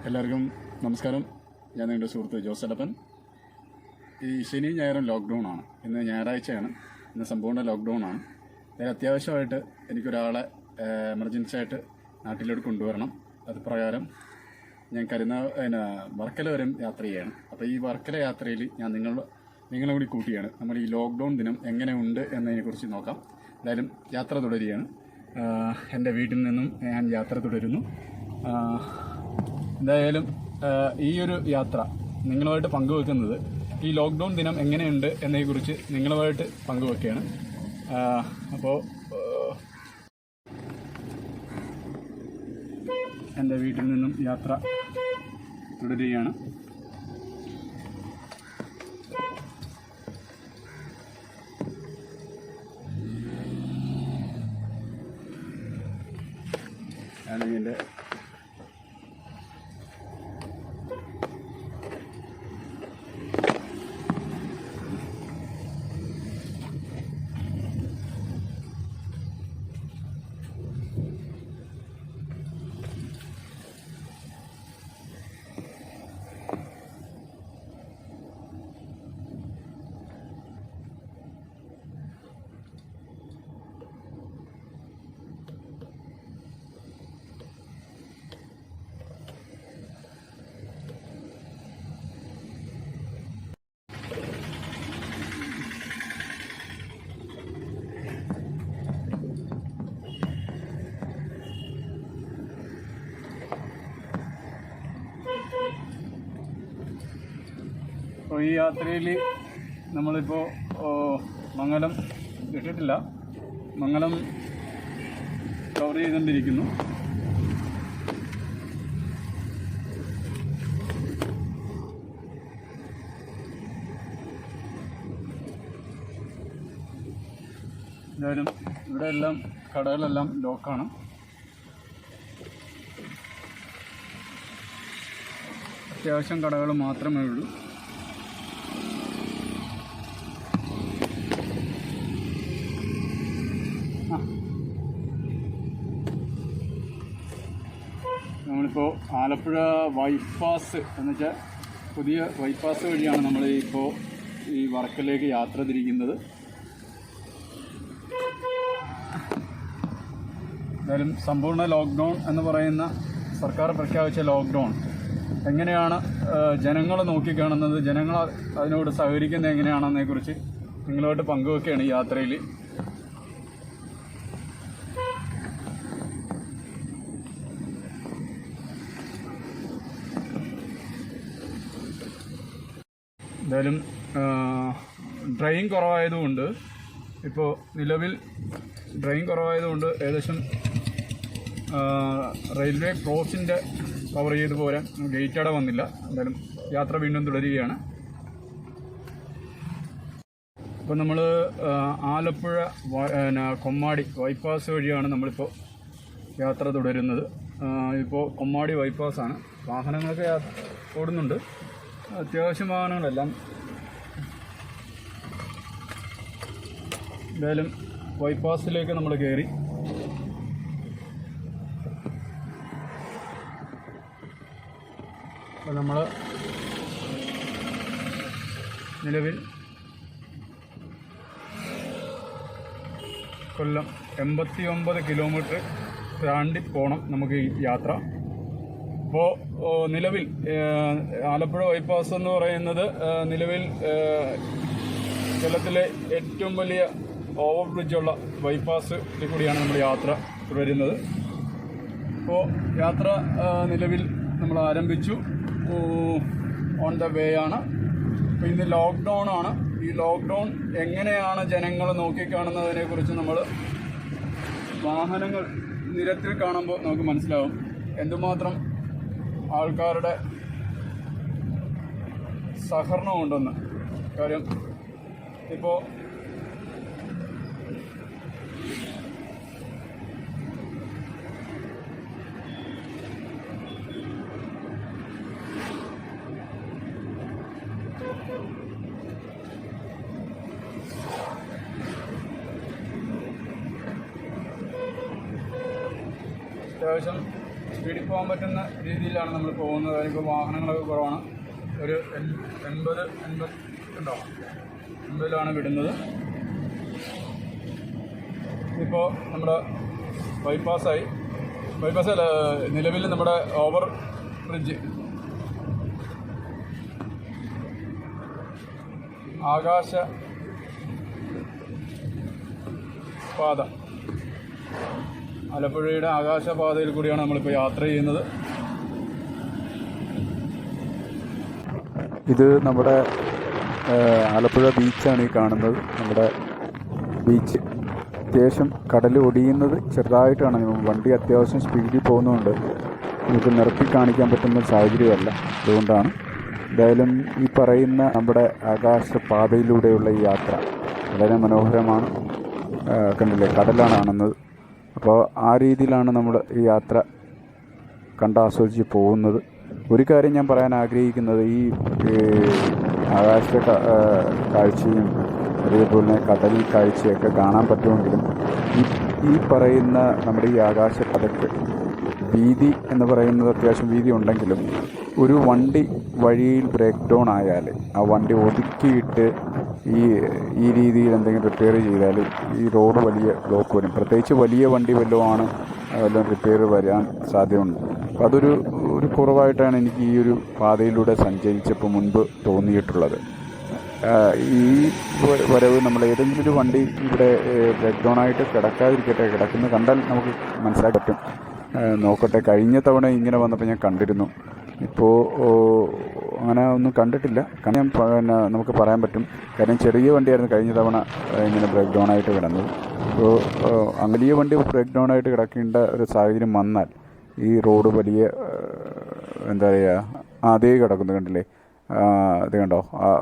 എല്ലാവർക്കും നമസ്കാരം. ഞാൻ നിങ്ങളുടെ സുഹൃത്ത് ജോസലപ്പൻ. ഈ ശനി ഞായറും ലോക്ക്ഡൗൺ ആണ്. ഇന്ന് ഞായറാഴ്ചയാണ്. ഇന്ന് സമ്പൂർണ്ണ ലോക്ക്ഡൗൺ ആണ്. അതിന് അത്യാവശ്യമായിട്ട് എനിക്കൊരാളെ എമർജൻസി ആയിട്ട് നാട്ടിലോട്ട് കൊണ്ടുവരണം. അത് പ്രകാരം ഞാൻ വർക്കല വരെ യാത്ര ചെയ്യാണ്. അപ്പോൾ ഈ വർക്കല യാത്രയിൽ ഞാൻ നിങ്ങളെ കൂടി കൂട്ടിയാണ്. നമ്മൾ ഈ ലോക്ക്ഡൗൺ ദിനം എങ്ങനെ ഉണ്ട് എന്നതിനെക്കുറിച്ച് നോക്കാം. എന്തായാലും യാത്ര തുടരുകയാണ്. എൻ്റെ വീട്ടിൽ നിന്നും ഞാൻ യാത്ര തുടരുന്നു. എന്തായാലും ഈ ഒരു യാത്ര നിങ്ങളുമായിട്ട് പങ്കുവെക്കുന്നത് ഈ ലോക്ക്ഡൗൺ ദിനം എങ്ങനെയുണ്ട് എന്നതിനെക്കുറിച്ച് നിങ്ങളുമായിട്ട് പങ്കുവെക്കുകയാണ്. അപ്പോൾ എൻ്റെ വീട്ടിൽ നിന്നും യാത്ര തുടരുകയാണ്. എൻ്റെ ഈ യാത്രയിൽ നമ്മളിപ്പോൾ മംഗലം ഇട്ടിട്ടില്ല, മംഗലം കവർ ചെയ്തുകൊണ്ടിരിക്കുന്നു. എന്തായാലും ഇവിടെ എല്ലാം കടകളെല്ലാം ലോക്കാണ്. അത്യാവശ്യം കടകൾ മാത്രമേ ഉള്ളൂ. നമ്മളിപ്പോൾ ആലപ്പുഴ ബൈപ്പാസ് എന്നുവെച്ചാൽ പുതിയ ബൈപ്പാസ് വഴിയാണ് നമ്മൾ ഇപ്പോൾ ഈ വർക്കലേക്ക് യാത്ര തിരിക്കുന്നത്. എന്തായാലും സമ്പൂർണ്ണ ലോക്ക്ഡൗൺ എന്ന് പറയുന്ന സർക്കാർ പ്രഖ്യാപിച്ച ലോക്ക്ഡൗൺ എങ്ങനെയാണ് ജനങ്ങൾ നോക്കിക്കാണുന്നത്, ജനങ്ങൾ അതിനോട് സഹകരിക്കുന്നത് എങ്ങനെയാണെന്നതിനെക്കുറിച്ച് നിങ്ങളുമായിട്ട് പങ്കുവെക്കുകയാണ് ഈ യാത്രയിൽ. എന്തായാലും ഡ്രൈവിംഗ് കുറവായതുകൊണ്ട് ഇപ്പോൾ നിലവിൽ കുറവായതുകൊണ്ട് ഏകദേശം റെയിൽവേ ക്രോസിൻ്റെ കവർ ചെയ്ത് പോരാൻ ഗേറ്റ് അവിടെ വന്നില്ല. എന്തായാലും യാത്ര വീണ്ടും തുടരുകയാണ്. ഇപ്പോൾ നമ്മൾ ആലപ്പുഴ കൊമ്മാടി ബൈപ്പാസ് വഴിയാണ് നമ്മളിപ്പോൾ യാത്ര തുടരുന്നത്. ഇപ്പോൾ കൊമ്മാടി ബൈപ്പാസാണ്. വാഹനങ്ങളൊക്കെ ഓടുന്നുണ്ട്, അത്യാവശ്യം വാഹനങ്ങളെല്ലാം. എന്തായാലും ബൈപ്പാസിലേക്ക് നമ്മൾ കയറി. അപ്പോൾ നമ്മൾ നിലവിൽ കൊല്ലം 89 കിലോമീറ്റർ താണ്ടി പോകണം നമുക്ക് ഈ യാത്ര. അപ്പോൾ നിലവിൽ ആലപ്പുഴ ബൈപ്പാസ് എന്ന് പറയുന്നത് നിലവിൽ കേരളത്തിലെ ഏറ്റവും വലിയ ഓവർ ബ്രിഡ്ജുള്ള ബൈപ്പാസ് കൂടിയാണ് നമ്മൾ യാത്ര തുടരുന്നത്. അപ്പോൾ യാത്ര നിലവിൽ നമ്മൾ ആരംഭിച്ചു, ഓൺ ദ വേ ആണ്. അപ്പോൾ ഇന്ന് ലോക്ക്ഡൗൺ ആണ്. ഈ ലോക്ക്ഡൗൺ എങ്ങനെയാണ് ജനങ്ങൾ നോക്കിക്കാണുന്നതിനെക്കുറിച്ച് നമ്മൾ വാഹനങ്ങൾ നിരത്തിൽ കാണുമ്പോൾ നമുക്ക് മനസ്സിലാവും എന്തുമാത്രം ആൾക്കാരുടെ സഹകരണമുണ്ടെന്ന്. കാര്യം ഇപ്പോൾ അത്യാവശ്യം സ്പീഡിൽ പോകാൻ പറ്റുന്ന രീതിയിലാണ് നമ്മൾ പോകുന്നത്. അതിപ്പോൾ വാഹനങ്ങളൊക്കെ കുറവാണ്. ഒരു 80 ഉണ്ടോ 80ലാണ് വിടുന്നത്. ഇപ്പോൾ നമ്മുടെ ബൈപ്പാസ് അല്ല, നിലവിൽ നമ്മുടെ ഓവർ ബ്രിഡ്ജ് ആകാശപാത, ആലപ്പുഴയുടെ ആകാശപാതയിൽ കൂടിയാണ് നമ്മളിപ്പോൾ യാത്ര ചെയ്യുന്നത്. ഇത് നമ്മുടെ ആലപ്പുഴ ബീച്ചാണ് ഈ കാണുന്നത്. നമ്മുടെ ബീച്ച് അത്യാവശ്യം കടൽ ഒടിയുന്നത് ചെറുതായിട്ടാണ്. വണ്ടി അത്യാവശ്യം സ്പീഡിൽ പോകുന്നതുകൊണ്ട് നമുക്ക് നിർത്തി കാണിക്കാൻ പറ്റുന്ന സാഹചര്യമല്ല. അതുകൊണ്ടാണ് എന്തായാലും ഈ പറയുന്ന നമ്മുടെ ആകാശപാതയിലൂടെയുള്ള ഈ യാത്ര വളരെ മനോഹരമാണ്. കണ്ടില്ലേ, കടലാണ് കാണുന്നത്. അപ്പോൾ ആ രീതിയിലാണ് നമ്മൾ ഈ യാത്ര കണ്ടാസ്വദിച്ച് പോകുന്നത്. ഒരു കാര്യം ഞാൻ പറയാൻ ആഗ്രഹിക്കുന്നത്, ഈ ആകാശ കാഴ്ചയും അതേപോലെ തന്നെ കടൽ കാഴ്ചയൊക്കെ കാണാൻ പറ്റുമെങ്കിലും ഈ പറയുന്ന നമ്മുടെ ഈ ആകാശപാതയ്ക്ക് വീതി എന്ന് പറയുന്നത് അത്യാവശ്യം വീതി ഉണ്ടെങ്കിലും ഒരു വണ്ടി വഴിയിൽ ബ്രേക്ക് ഡൗൺ ആയാൽ ആ വണ്ടി ഒതുക്കിയിട്ട് ഈ രീതിയിൽ എന്തെങ്കിലും റിപ്പയർ ചെയ്താൽ ഈ റോഡ് വലിയ ബ്ലോക്ക് വരും. പ്രത്യേകിച്ച് വലിയ വണ്ടി വല്ലതുമാണ് വല്ലതും റിപ്പയർ വരാൻ സാധ്യതയുണ്ട്. അപ്പോൾ അതൊരു കുറവായിട്ടാണ് എനിക്ക് ഈ ഒരു പാതയിലൂടെ സഞ്ചരിച്ചപ്പോൾ മുൻപ് തോന്നിയിട്ടുള്ളത്. ഈ വരവ് നമ്മൾ ഏതെങ്കിലും ഒരു വണ്ടി ഇവിടെ ബ്രേക്ക് ഡൗൺ ആയിട്ട് കിടക്കാതിരിക്കട്ടെ, കിടക്കുന്നത് കണ്ടാൽ നമുക്ക് മനസ്സിലാക്കാൻ പറ്റും. നോക്കട്ടെ, കഴിഞ്ഞ തവണ ഇങ്ങനെ വന്നപ്പോൾ ഞാൻ കണ്ടിരുന്നു. ഇപ്പോൾ അങ്ങനെ ഒന്നും കണ്ടിട്ടില്ല. കാരണം പിന്നെ നമുക്ക് പറയാൻ പറ്റും, കാര്യം ചെറിയ വണ്ടിയായിരുന്നു കഴിഞ്ഞ തവണ ഇങ്ങനെ ബ്രേക്ക് ഡൗൺ ആയിട്ട് കിടന്നത്. അപ്പോൾ വലിയ വണ്ടി ബ്രേക്ക് ഡൗൺ ആയിട്ട് കിടക്കേണ്ട ഒരു സാഹചര്യം വന്നാൽ ഈ റോഡ് വലിയ എന്താ പറയുക, അതേ കിടക്കുന്നു. കണ്ടില്ലേ, ഇത് കണ്ടോ,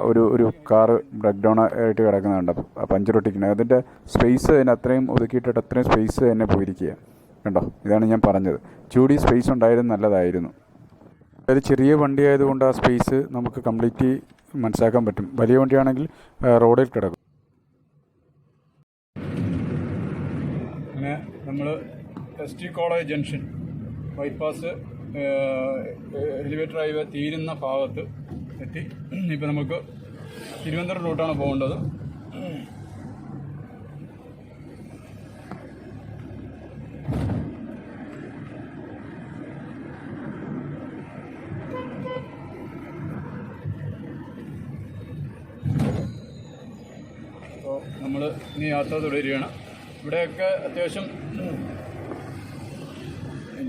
ഒരു കാറ് ബ്രേക്ക് ഡൗൺ ആയിട്ട് കിടക്കുന്നുണ്ട്, പഞ്ചറൊട്ടിക്കുന്നത്. അതിൻ്റെ സ്പേസ് തന്നെ അത്രയും ഒതുക്കിയിട്ടിട്ട് അത്രയും സ്പേസ് തന്നെ പോയിരിക്കുക. കണ്ടോ, ഇതാണ് ഞാൻ പറഞ്ഞത്. ചൂടി സ്പേസ് ഉണ്ടായിരുന്നു നല്ലതായിരുന്നു. അതായത് ചെറിയ വണ്ടി ആയതുകൊണ്ട് ആ സ്പേസ് നമുക്ക് കംപ്ലീറ്റ് മനസ്സിലാക്കാൻ പറ്റും. വലിയ വണ്ടിയാണെങ്കിൽ റോഡിൽ കിടക്കും. അങ്ങനെ നമ്മൾ ST college junction bypass elevator highway തീരുന്ന ഭാഗത്ത് എത്തി. ഇപ്പോൾ നമുക്ക് തിരുവനന്തപുരം റൂട്ടാണ് പോകേണ്ടത്. അപ്പോൾ നമ്മൾ ഇനി യാത്ര തുടരുകയാണ്. ഇവിടെയൊക്കെ അത്യാവശ്യം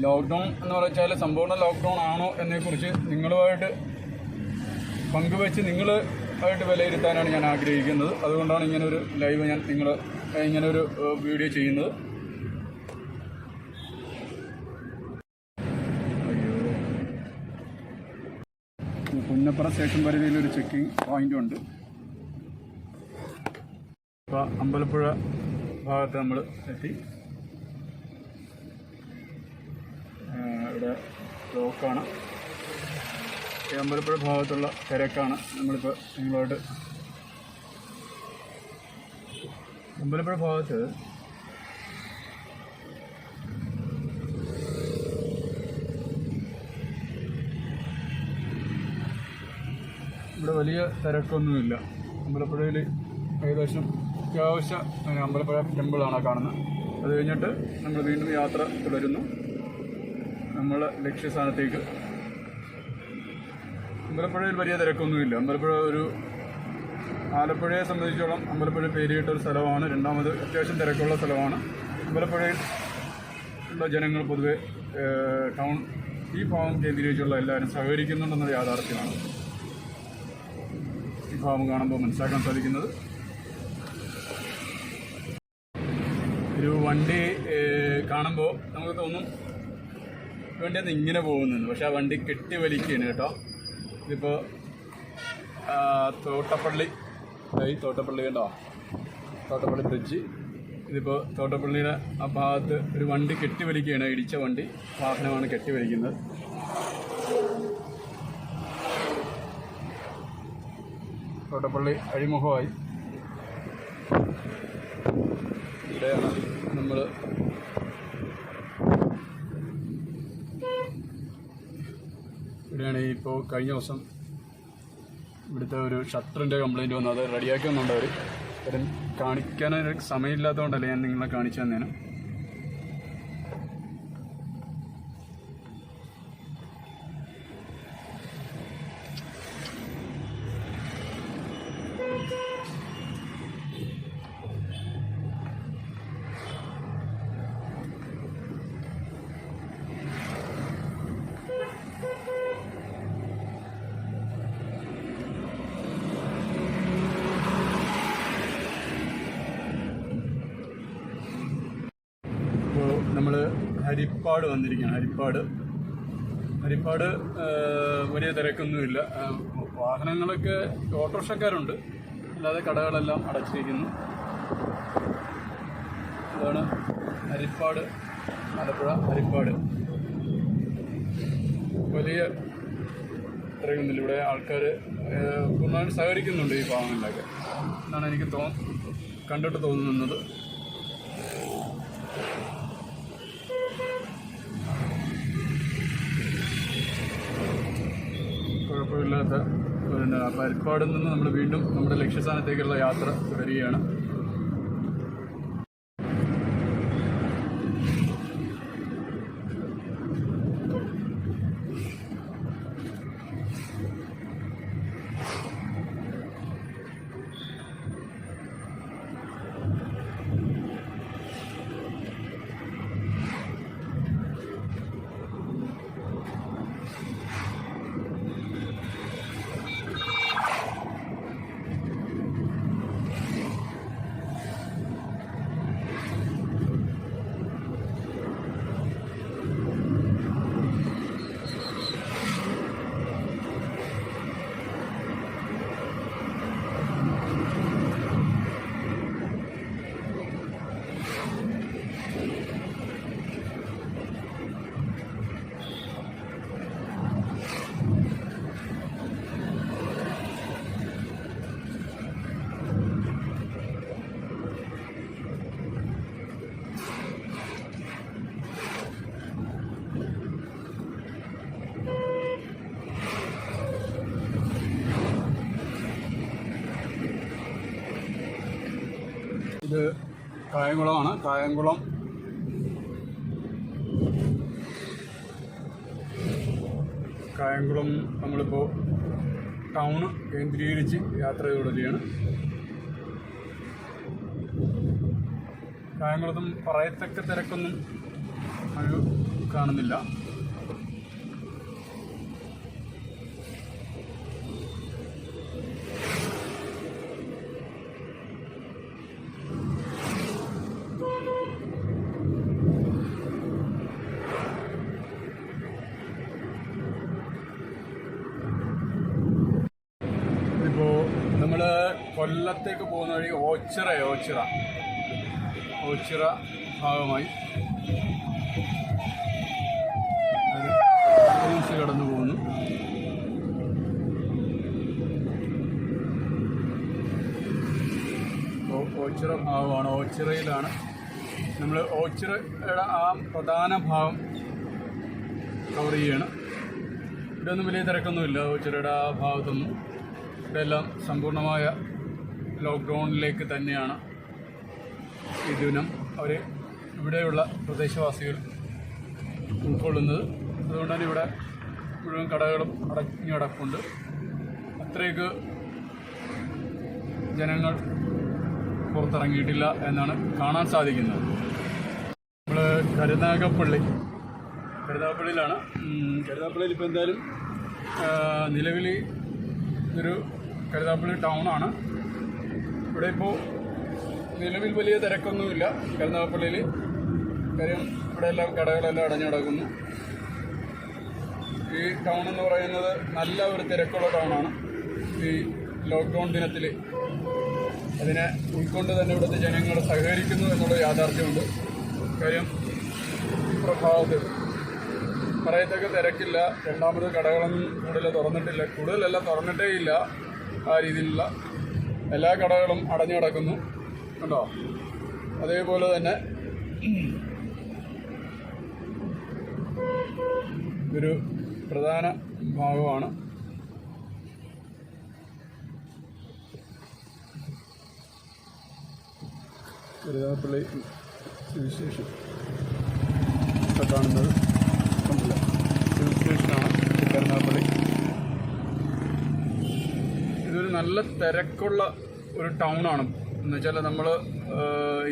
ലോക്ക്ഡൗൺ എന്ന് വെച്ചാൽ സമ്പൂർണ്ണ ലോക്ക്ഡൗൺ ആണോ എന്നതിനെക്കുറിച്ച് നിങ്ങളുമായിട്ട് പങ്കുവെച്ച് നിങ്ങളുമായിട്ട് വിലയിരുത്താനാണ് ഞാൻ ആഗ്രഹിക്കുന്നത്. അതുകൊണ്ടാണ് ഇങ്ങനൊരു ലൈവ് ഇങ്ങനൊരു വീഡിയോ ചെയ്യുന്നത്. പുന്നപ്പുറ സ്റ്റേഷൻ പരിധിയിലൊരു ചെക്കിംഗ് പോയിൻ്റും ഉണ്ട്. ഇപ്പോൾ അമ്പലപ്പുഴ ഭാഗത്ത് നമ്മൾ എത്തി. ഇവിടെ ബ്ലോക്കാണ്. ഈ അമ്പലപ്പുഴ ഭാഗത്തുള്ള തിരക്കാണ് നമ്മളിപ്പോൾ നിങ്ങളോട്. അമ്പലപ്പുഴ ഭാഗത്ത് ഇവിടെ വലിയ തിരക്കൊന്നുമില്ല. അമ്പലപ്പുഴയിൽ ഏകദേശം അത്യാവശ്യം അമ്പലപ്പുഴ ടെമ്പിളാണ് കാണുന്നത്. അത് കഴിഞ്ഞിട്ട് നമ്മൾ വീണ്ടും യാത്ര തുടരുന്നു നമ്മളെ ലക്ഷ്യസ്ഥാനത്തേക്ക്. അമ്പലപ്പുഴയിൽ വലിയ തിരക്കൊന്നുമില്ല. അമ്പലപ്പുഴ ആലപ്പുഴയെ സംബന്ധിച്ചോളം അമ്പലപ്പുഴ പേരിട്ട ഒരു സ്ഥലമാണ്. രണ്ടാമത് അത്യാവശ്യം തിരക്കുള്ള സ്ഥലമാണ്. അമ്പലപ്പുഴയിൽ ഉള്ള ജനങ്ങൾ പൊതുവെ ടൗൺ ഈ ഭാഗം കേന്ദ്രീകരിച്ചുള്ള എല്ലാവരും സഹകരിക്കുന്നുണ്ടെന്നത് യാഥാർത്ഥ്യമാണ്. ഈ ഭാഗം കാണുമ്പോൾ മനസ്സിലാക്കാൻ സാധിക്കുന്നത്. ഒരു വണ്ടി കാണുമ്പോൾ നമുക്ക് തോന്നും വണ്ടി അത് ഇങ്ങനെ പോകുന്നുണ്ട്, പക്ഷെ ആ വണ്ടി കെട്ടി വലിക്കുകയാണ് കേട്ടോ. ഇതിപ്പോൾ തോട്ടപ്പള്ളി കണ്ടോ, തോട്ടപ്പള്ളി ബ്രിഡ്ജ്. ഇതിപ്പോൾ തോട്ടപ്പള്ളിയുടെ ആ ഭാഗത്ത് ഒരു വണ്ടി കെട്ടി വലിക്കുകയാണ്. ഇടിച്ച വണ്ടി വാഹനമാണ് കെട്ടി വലിക്കുന്നത്. തോട്ടപ്പള്ളി അഴിമുഖമായി. ഇവിടെയാണ് നമ്മൾ ഇവിടെയാണ് ഇപ്പോൾ കഴിഞ്ഞ ദിവസം ഇവിടുത്തെ ഒരു ഷട്ടറിൻ്റെ കംപ്ലയിൻറ്റ് വന്നു. അത് റെഡിയാക്കി വന്നുണ്ട് അവർ. കാര്യം കാണിക്കാനൊരു സമയമില്ലാത്തതുകൊണ്ടല്ലേ ഞാൻ നിങ്ങളെ കാണിച്ചു തന്നേനെ. നമ്മൾ ഹരിപ്പാട് വന്നിരിക്കുകയാണ്. ഹരിപ്പാട് വലിയ തിരക്കൊന്നുമില്ല. വാഹനങ്ങളൊക്കെ ഓട്ടോറിക്ഷക്കാരുണ്ട്, അല്ലാതെ കടകളെല്ലാം അടച്ചിരിക്കുന്നു. അതാണ് ഹരിപ്പാട്, ആലപ്പുഴ ഹരിപ്പാട്. വലിയ തിരക്കൊന്നുമില്ല. ഇവിടെ ആൾക്കാർ പൂർണ്ണമായിട്ട് സഹകരിക്കുന്നുണ്ട് ഈ ഭാഗങ്ങളിലൊക്കെ എന്നാണ് എനിക്ക് കണ്ടിട്ട് തോന്നുന്നത്. കുഴപ്പമില്ലാത്ത ഹരിപ്പാടിൽ നിന്ന് നമ്മൾ വീണ്ടും നമ്മുടെ ലക്ഷ്യസ്ഥാനത്തേക്കുള്ള യാത്ര തുടരുകയാണ്. ഇത് കായംകുളമാണ്. കായംകുളം നമ്മളിപ്പോൾ ടൗണ് കേന്ദ്രീകരിച്ച് യാത്ര തുടരുകയാണ്. കായംകുളത്തും പറയത്തക്ക തിരക്കൊന്നും അത് കാണുന്നില്ല. നമ്മൾ കൊല്ലത്തേക്ക് പോകുന്ന വഴി ഓച്ചിറ ഭാഗമായി കടന്നു പോകുന്നു. ഓച്ചിറ ഭാഗമാണ്. ഓച്ചിറയിലാണ് നമ്മൾ ഓച്ചിറയുടെ ആ പ്രധാന ഭാഗം കവർ ചെയ്യണം. ഇവിടെ ഒന്നും വലിയ തിരക്കൊന്നുമില്ല ഓച്ചിറയുടെ ആ ഭാഗത്തൊന്നും. ഇതെല്ലാം സമ്പൂർണ്ണമായ ലോക്ക്ഡൗണിലേക്ക് തന്നെയാണ് ഈ ദിനം ഇവിടെയുള്ള പ്രദേശവാസികൾ ഉൾക്കൊള്ളുന്നത്. അതുകൊണ്ട് തന്നെ ഇവിടെ മുഴുവൻ കടകളും അടഞ്ഞു കിടപ്പുണ്ട്. അത്രയ്ക്ക് ജനങ്ങൾ പുറത്തിറങ്ങിയിട്ടില്ല എന്നാണ് കാണാൻ സാധിക്കുന്നത്. നമ്മൾ കരുനാഗപ്പള്ളിയിലാണ്. കരുനാഗപ്പള്ളിയിൽ ഇപ്പോൾ എന്തായാലും നിലവിൽ ഇതൊരു കരുനാഗപ്പള്ളി ടൗണാണ്. ഇവിടെ ഇപ്പോൾ നിലവിൽ വലിയ തിരക്കൊന്നുമില്ല കരുനാഗപ്പള്ളിയിൽ. കാര്യം ഇവിടെ എല്ലാം കടകളെല്ലാം അടഞ്ഞു കിടക്കുന്നു. ഈ ടൗൺ എന്ന് പറയുന്നത് നല്ല ഒരു തിരക്കുള്ള ടൗണാണ്. ഈ ലോക്ക്ഡൗൺ ദിനത്തിൽ അതിനെ ഉൾക്കൊണ്ട് തന്നെ ഇവിടുത്തെ ജനങ്ങൾ സഹകരിക്കുന്നു എന്നുള്ള യാഥാർത്ഥ്യമുണ്ട്. കാര്യം ഈ പ്രഭാവത്തിൽ പറയത്തക്ക തിരക്കില്ല. രണ്ടാമത് കടകളൊന്നും കൂടുതലല്ല തുറന്നിട്ടേ ഇല്ല. ആ രീതിയിലുള്ള എല്ലാ കടകളും അടഞ്ഞു കിടക്കുന്നു കണ്ടോ. അതേപോലെ തന്നെ ഒരു പ്രധാന ഭാഗമാണ്. കരുനാഗപ്പള്ളി സിവിൽ സ്റ്റേഷൻ കാണുന്നത് കണ്ടില്ല, സിവിൽ സ്റ്റേഷനാണ് കരുനാഗപ്പള്ളി. ഇതൊരു നല്ല തിരക്കുള്ള ഒരു ടൗണാണ്. എന്ന് വെച്ചാൽ നമ്മൾ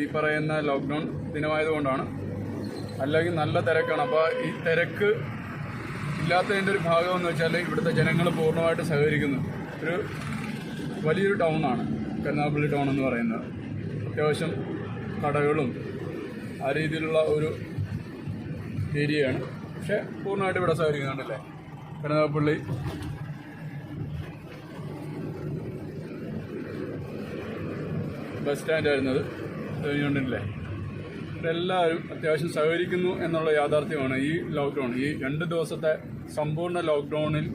ഈ പറയുന്ന ലോക്ക്ഡൗൺ ദിനമായതുകൊണ്ടാണ്, അല്ലെങ്കിൽ നല്ല തിരക്കാണ്. അപ്പോൾ ഈ തിരക്ക് ഇല്ലാത്തതിൻ്റെ ഒരു ഭാഗം എന്ന് വെച്ചാൽ ഇവിടുത്തെ ജനങ്ങൾ പൂർണ്ണമായിട്ട് സഹകരിക്കുന്നു. ഒരു വലിയൊരു ടൗണാണ് കരുനാഗപ്പള്ളി ടൗൺ എന്ന് പറയുന്നത്. അത്യാവശ്യം കടകളും ആ രീതിയിലുള്ള ഒരു ഏരിയയാണ്. പക്ഷേ പൂർണ്ണമായിട്ട് ഇവിടെ സഹകരിക്കുന്നുണ്ടല്ലേ. കരുനാഗപ്പള്ളി ബസ് സ്റ്റാൻഡായിരുന്നത് കഴിഞ്ഞുകൊണ്ടില്ലേ. എല്ലാവരും അത്യാവശ്യം സഹകരിക്കുന്നു എന്നുള്ള യാഥാർത്ഥ്യമാണ് ഈ ലോക്ക്ഡൗൺ. ഈ 2 ദിവസത്തെ സമ്പൂർണ്ണ ലോക്ക്ഡൗണിൽ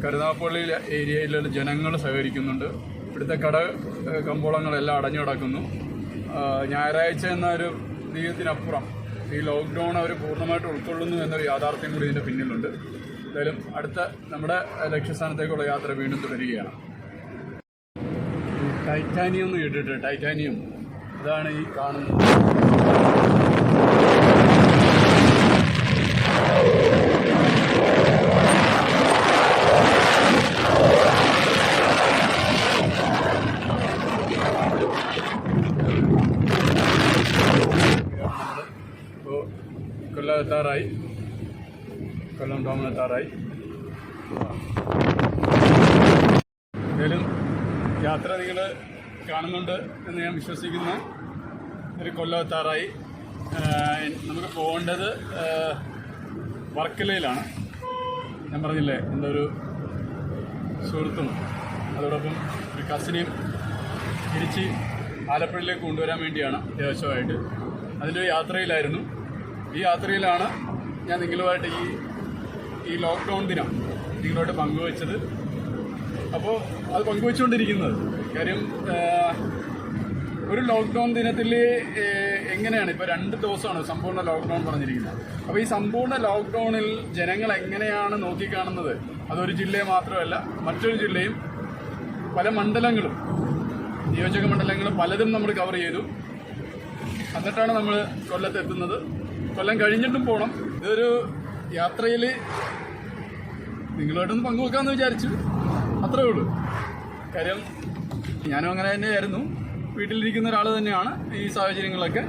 കരുനാഗപ്പള്ളിയിലെ ഏരിയയിലുള്ള ജനങ്ങൾ സഹകരിക്കുന്നുണ്ട്. ഇവിടുത്തെ കമ്പോളങ്ങളെല്ലാം അടഞ്ഞു കിടക്കുന്നു. ഞായറാഴ്ച എന്നൊരു ദീപത്തിനപ്പുറം ഈ ലോക്ക്ഡൗൺ അവർ പൂർണ്ണമായിട്ട് ഉൾക്കൊള്ളുന്നു എന്നൊരു യാഥാർത്ഥ്യം കൂടി ഇതിൻ്റെ പിന്നിലുണ്ട്. എന്തായാലും അടുത്ത നമ്മുടെ ലക്ഷ്യസ്ഥാനത്തേക്കുള്ള യാത്ര വീണ്ടും തുടരുകയാണ്. ടൈറ്റാനിയം എന്ന് കേട്ടിട്ട്, ടൈറ്റാനിയം അതാണ് ഈ കാണുന്നത്. ഇപ്പോൾ കൊല്ലം എത്താറായി, കൊല്ലം ടൗൺ എത്താറായി. എന്തായാലും യാത്ര നിങ്ങൾ കാണുന്നുണ്ട് എന്ന് ഞാൻ വിശ്വസിക്കുന്നു. ഒരു കൊല്ലം എത്താറായി. നമുക്ക് പോകേണ്ടത് വർക്കലയിലാണ്. ഞാൻ പറഞ്ഞില്ലേ, എൻ്റെ ഒരു സുഹൃത്തും അതോടൊപ്പം ഒരു കസിനെയും തിരിച്ച് ആലപ്പുഴയിലേക്ക് കൊണ്ടുവരാൻ വേണ്ടിയാണ് അത്യാവശ്യമായിട്ട്. അതിൻ്റെ ഒരു യാത്രയിലായിരുന്നു. ഈ യാത്രയിലാണ് ഞാൻ നിങ്ങളുമായിട്ട് ഈ ലോക്ക്ഡൗൺ ദിനം നിങ്ങളുമായിട്ട് പങ്കുവച്ചത്. അപ്പോൾ അത് പങ്കുവെച്ചുകൊണ്ടിരിക്കുന്നത് കാര്യം ഒരു ലോക്ക്ഡൗൺ ദിനത്തിൽ എങ്ങനെയാണ് ഇപ്പോൾ 2 ദിവസമാണ് സമ്പൂർണ്ണ ലോക്ക്ഡൗൺ പറഞ്ഞിരിക്കുന്നത്. അപ്പോൾ ഈ സമ്പൂർണ്ണ ലോക്ക്ഡൗണിൽ ജനങ്ങൾ എങ്ങനെയാണ് നോക്കിക്കാണുന്നത്? അതൊരു ജില്ലയെ മാത്രമല്ല, മറ്റൊരു ജില്ലയും പല മണ്ഡലങ്ങളും, നിയോജക മണ്ഡലങ്ങളും പലതും നമ്മൾ കവർ ചെയ്തു. എന്നിട്ടാണ് നമ്മൾ കൊല്ലത്തെത്തുന്നത്. കൊല്ലം കഴിഞ്ഞിട്ടും പോകണം. ഇതൊരു യാത്രയിൽ നിങ്ങളുമായിട്ടൊന്ന് പങ്കുവെക്കാമെന്ന് വിചാരിച്ചു, അത്രേ ഉള്ളൂ. കാര്യം ഞാനും അങ്ങനെ തന്നെയായിരുന്നു. വീട്ടിലിരിക്കുന്ന ഒരാൾ തന്നെയാണ് ഈ സാഹചര്യങ്ങളൊക്കെ.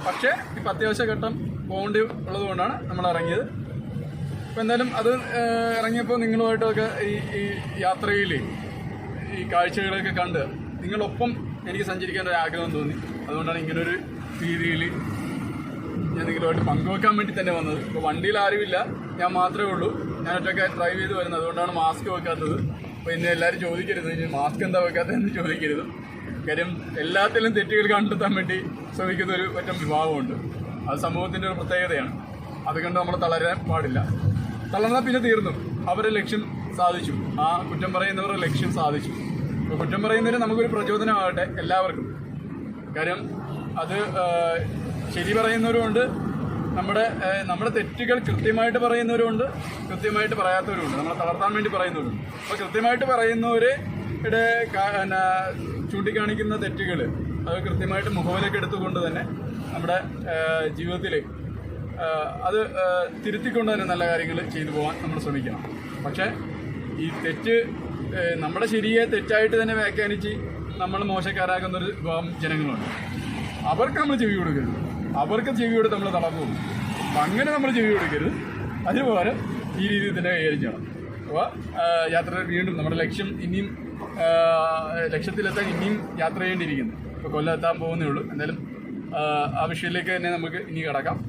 പക്ഷേ ഇപ്പം അത്യാവശ്യ ഘട്ടം പോകേണ്ടി ഉള്ളത് കൊണ്ടാണ് നമ്മൾ ഇറങ്ങിയത്. അപ്പോൾ എന്തായാലും അത് ഇറങ്ങിയപ്പോൾ നിങ്ങളുമായിട്ടൊക്കെ ഈ യാത്രയിൽ ഈ കാഴ്ചകളൊക്കെ കണ്ട് നിങ്ങളൊപ്പം എനിക്ക് സഞ്ചരിക്കാൻ ഒരു ആഗ്രഹം തോന്നി. അതുകൊണ്ടാണ് ഇങ്ങനൊരു രീതിയിൽ ഞാൻ നിങ്ങളുമായിട്ട് പങ്കുവെക്കാൻ വേണ്ടി തന്നെ വന്നത്. ഇപ്പോൾ വണ്ടിയിൽ ആരുമില്ല, ഞാൻ മാത്രമേ ഉള്ളൂ. ഞാൻ ഒറ്റയ്ക്ക് ഡ്രൈവ് ചെയ്ത് വരുന്നത്, അതുകൊണ്ടാണ് മാസ്ക് വെക്കാത്തത്. അപ്പോൾ ഇന്ന് എല്ലാവരും ചോദിക്കരുത് മാസ്ക് എന്താ വെക്കാത്തതെന്ന് ചോദിക്കരുത്. കാര്യം എല്ലാത്തിലും തെറ്റുകൾ കണ്ടെത്താൻ വേണ്ടി ശ്രമിക്കുന്ന ഒരു ഒറ്റ വിഭാഗമുണ്ട്. അത് സമൂഹത്തിൻ്റെ ഒരു പ്രത്യേകതയാണ്. അതുകൊണ്ട് നമ്മൾ തളരാൻ പാടില്ല. തളർന്നാൽ പിന്നെ തീർന്നു, അവരുടെ ലക്ഷ്യം സാധിച്ചു. ആ കുറ്റം പറയുന്നവരുടെ ലക്ഷ്യം സാധിച്ചു. അപ്പോൾ കുറ്റം പറയുന്നവരെ നമുക്കൊരു പ്രചോദനമാകട്ടെ എല്ലാവർക്കും. കാര്യം അത് ശരി പറയുന്നവരുമുണ്ട്, നമ്മുടെ തെറ്റുകൾ കൃത്യമായിട്ട് പറയുന്നവരുമുണ്ട്, കൃത്യമായിട്ട് പറയാത്തവരുമുണ്ട്. നമ്മളെ തളർത്താൻ വേണ്ടി പറയുന്നവരുണ്ട്. അപ്പോൾ കൃത്യമായിട്ട് പറയുന്നവരുടെ ചൂണ്ടിക്കാണിക്കുന്ന തെറ്റുകൾ അത് കൃത്യമായിട്ട് മുഖവിലേക്ക് എടുത്തുകൊണ്ട് തന്നെ നമ്മുടെ ജീവിതത്തിൽ അത് തിരുത്തിക്കൊണ്ട് തന്നെ നല്ല കാര്യങ്ങൾ ചെയ്തു പോകാൻ നമ്മൾ ശ്രമിക്കണം. പക്ഷേ ഈ തെറ്റ് നമ്മുടെ ശരിയെ തെറ്റായിട്ട് തന്നെ വ്യാഖ്യാനിച്ച് നമ്മൾ മോശക്കാരാക്കുന്നൊരു വിഭാഗം ജനങ്ങളുണ്ട്. അവർക്ക് നമ്മൾ ചെവി കൊടുക്കരുത്. അവർക്ക് ചെവി കൊടുത്ത് നമ്മൾ തളർന്നു പോകും. അപ്പം അങ്ങനെ നമ്മൾ ചെവി കൊടുക്കരുത്. അതുപോലെ ഈ രീതിയിൽ തന്നെ കൈകാര്യം ചെയ്യണം. അപ്പോൾ യാത്ര വീണ്ടും നമ്മുടെ ലക്ഷ്യം ഇനിയും ലക്ഷ്യത്തിലെത്താൻ ഇനിയും യാത്ര ചെയ്യേണ്ടിയിരിക്കുന്നു. ഇപ്പോൾ കൊല്ലം എത്താൻ പോകുന്നേ ഉള്ളൂ. എന്തായാലും ആ വിഷയത്തിലേക്ക് തന്നെ നമുക്ക് ഇനി കടക്കാം.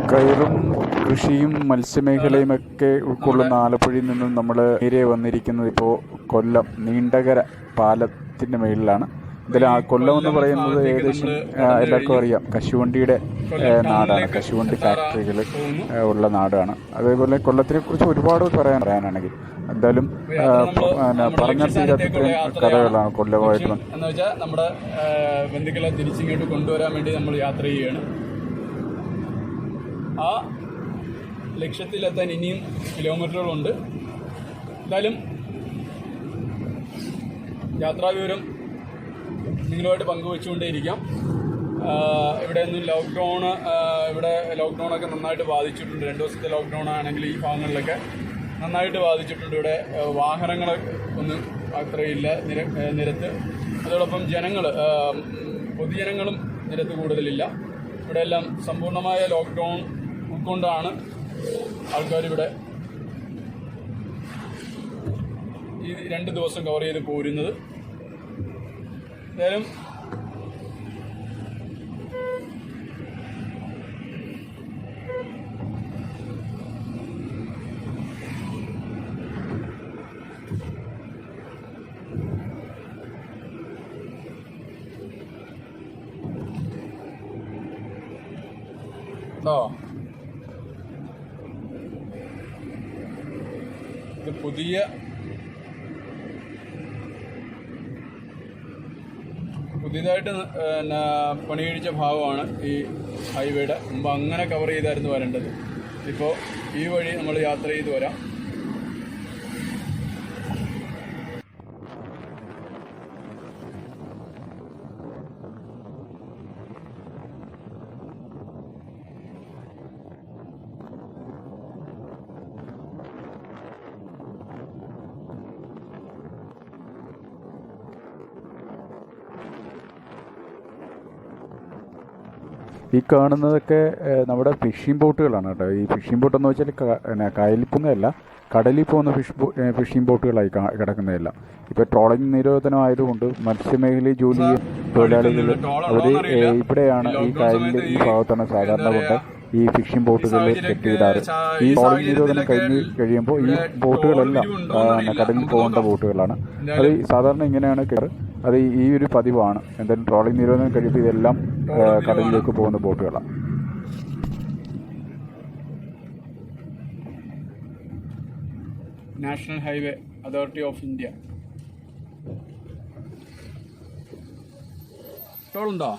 കയറും കൃഷിയും മത്സ്യമേഖലയുമൊക്കെ ഉൾക്കൊള്ളുന്ന ആലപ്പുഴയിൽ നിന്നും നമ്മൾ നേരെ വന്നിരിക്കുന്നത് ഇപ്പോൾ കൊല്ലം നീണ്ടകര പാലത്തിൻ്റെ മേളിലാണ്. ഇതിൽ ആ കൊല്ലം എന്ന് പറയുന്നത് ഏകദേശം എല്ലാവർക്കും അറിയാം കശുവണ്ടിയുടെ നാടാണ്. കശുവണ്ടി ഫാക്ടറികൾ ഉള്ള നാടാണ്. അതേപോലെ കൊല്ലത്തിനെ കുറിച്ച് ഒരുപാട് പറയാനാണെങ്കിൽ എന്തായാലും പറഞ്ഞ തീരാത്തത്രയും കഥകളാണ് കൊല്ലമായിട്ട്. എന്ന് വെച്ചാൽ നമ്മുടെ ബന്ധുക്കളെ തിരിച്ചിങ്ങോട്ട് കൊണ്ടുവരാൻ വേണ്ടി നമ്മൾ യാത്ര ചെയ്യുകയാണ്. ആ ലക്ഷ്യത്തിലെത്താൻ ഇനിയും കിലോമീറ്ററുകളുണ്ട്. എന്തായാലും യാത്രാവിവരം നിങ്ങളുമായിട്ട് പങ്കുവെച്ചുകൊണ്ടേയിരിക്കാം. ഇവിടെ ഒന്നും ഇവിടെ ലോക്ക്ഡൗണൊക്കെ നന്നായിട്ട് ബാധിച്ചിട്ടുണ്ട്. 2 ദിവസത്തെ ലോക്ക്ഡൗൺ ആണെങ്കിൽ ഈ ഭാഗങ്ങളിലൊക്കെ നന്നായിട്ട് ബാധിച്ചിട്ടുണ്ട്. ഇവിടെ വാഹനങ്ങൾ ഒന്നും അത്രയില്ല നിരത്ത്. അതോടൊപ്പം പൊതുജനങ്ങളും നിരത്ത് കൂടുതലില്ല. ഇവിടെ എല്ലാം സമ്പൂർണ്ണമായ ലോക്ക്ഡൗൺ ഉൾക്കൊണ്ടാണ് ആൾക്കാരിവിടെ ഈ 2 ദിവസം കവർ ചെയ്ത് പോരുന്നത്. എന്തായാലും ഇത് പുതിയതായിട്ട് പണി കഴിച്ച ഭാഗമാണ് ഈ ഹൈവേയുടെ. മുമ്പ് അങ്ങനെ കവർ ചെയ്തായിരുന്നു വരേണ്ടത്. ഇപ്പോൾ ഈ വഴി നമ്മൾ യാത്ര ചെയ്ത് വരാം. ഈ കാണുന്നതൊക്കെ നമ്മുടെ ഫിഷിംഗ് ബോട്ടുകളാണ് കേട്ടോ. ഈ ഫിഷിംഗ് ബോട്ടെന്ന് വെച്ചാൽ കായലിൽ പോകുന്നതല്ല, കടലിൽ പോകുന്ന ഫിഷിംഗ് ബോട്ടുകളായി കിടക്കുന്നതല്ല. ഇപ്പോൾ ട്രോളിംഗ് നിരോധനമായതുകൊണ്ട് മത്സ്യമേഖലയിൽ ജോലി ചെയ്യുന്ന തൊഴിലാളികൾ അവർ ഇവിടെയാണ്, ഈ കായലിൻ്റെ ഈ ഭാഗത്താണ് സാധാരണ കൊണ്ട് ഈ ഫിഷിംഗ് ബോട്ടുകൾ കെട്ടിയിടാറ്. ഈ ട്രോളിംഗ് നിരോധനം കഴിയുമ്പോൾ ഈ ബോട്ടുകളെല്ലാം കടലിൽ പോകേണ്ട ബോട്ടുകളാണ്. അത് സാധാരണ ഇങ്ങനെയാണ് കയറ്. അത് ഈ ഒരു പതിവാണ്. എന്തായാലും ട്രോളിംഗ് നിരോധനം കഴിയുമ്പോൾ ഇതെല്ലാം കടലിലേക്ക് പോകുന്ന ബോട്ടുകളാണ്. National highway authority of India. ടോളുണ്ടോ?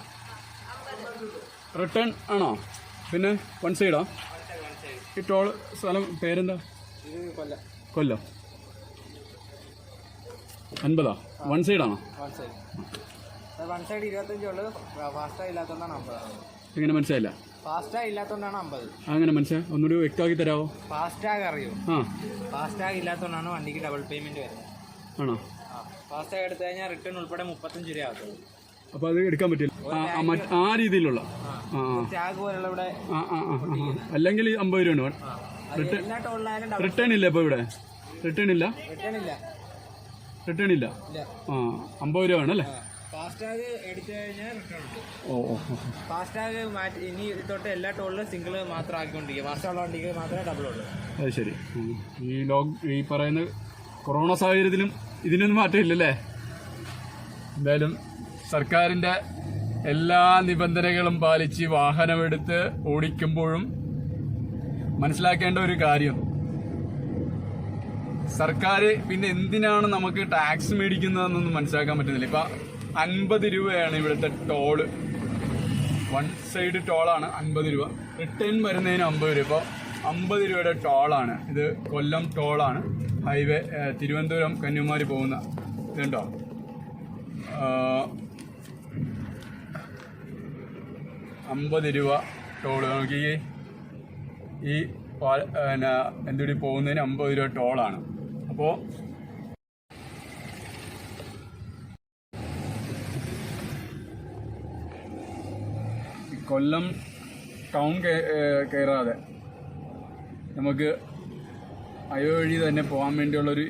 റിട്ടേൺ ആണോ? പിന്നെ 1 സൈഡോ? ഈ ടോൾ സ്ഥലം പേരെന്താ? കൊല്ലം. 50 1 സൈഡാണോ? എങ്ങനെ മനസ്സിലായില്ല? ഫാസ്ടാഗ് ഇല്ലാത്തതുകൊണ്ടാണ് 50. അങ്ങനെ മനസ്സിലായി, ഒന്നുകൂടി വ്യക്തമാക്കി തരാമോ? ഫാസ്ടാഗ് അറിയോ? ഫാസ്ടാഗ് ഇല്ലാത്തതുകൊണ്ടാണ് വണ്ടിക്ക് ഡബിൾ പേയ്മെന്റ് വരുന്നത്. ആണോ? ഫാസ്ടാഗ് എടുത്തു കഴിഞ്ഞാൽ റിട്ടേൺ ഉൾപ്പെടെ 35 രൂപ ആകും. അപ്പോൾ അത് എടുക്കാൻ പറ്റില്ല ആ രീതിയിലുള്ള ടാഗ് പോലുള്ള ഇവിടെ. അല്ലെങ്കിൽ 50 രൂപയാണ് റിട്ടേൺ ഇല്ല. ഇപ്പോൾ ഇവിടെ റിട്ടേൺ ഇല്ല. 50 രൂപ വേണല്ലേ? ഫാസ്ടാഗ് എടുത്തു കഴിഞ്ഞാൽ റിട്ടേൺ ഉണ്ട്. ഫാസ്ടാഗ് മാറ്റി ഇനി തൊട്ട് എല്ലാ ടോളിലും സിംഗിൾ മാത്രം ആക്കിക്കൊണ്ടിരിക്കുക. ഫാസ്റ്റുള്ള വണ്ടിക്ക് മാത്രമേ ഡബിൾ ഉള്ളൂ. അത് ശരി. ഈ പറയുന്ന കൊറോണ സാഹചര്യത്തിലും ഇതിനൊന്നും മാറ്റമില്ലല്ലേ? എന്തായാലും സർക്കാരിൻ്റെ എല്ലാ നിബന്ധനകളും പാലിച്ച് വാഹനമെടുത്ത് ഓടിക്കുമ്പോഴും മനസ്സിലാക്കേണ്ട ഒരു കാര്യം, സർക്കാർ പിന്നെ എന്തിനാണ് നമുക്ക് ടാക്സ് മേടിക്കുന്നതെന്നൊന്നും മനസ്സിലാക്കാൻ പറ്റുന്നില്ല. ഇപ്പം 50 രൂപയാണ് ഇവിടുത്തെ ടോള്. 1 സൈഡ് ടോളാണ് 50 രൂപ. റിട്ടേൺ വരുന്നതിന് 50 രൂപ. ഇപ്പോൾ 50 രൂപയുടെ ടോളാണ് ഇത്. കൊല്ലം ടോളാണ്. ഹൈവേ തിരുവനന്തപുരം കന്യാകുമാരി പോകുന്ന ഇതുണ്ടോ? 50 രൂപ ടോള്. നമുക്ക് ഈ എന്തുകൂടി പോകുന്നതിന് 50 രൂപ ടോളാണ്. അപ്പോൾ കൊല്ലം ടൗൺ കയറാതെ നമുക്ക് ഹൈവേ വഴി തന്നെ പോകാൻ വേണ്ടിയുള്ളൊരു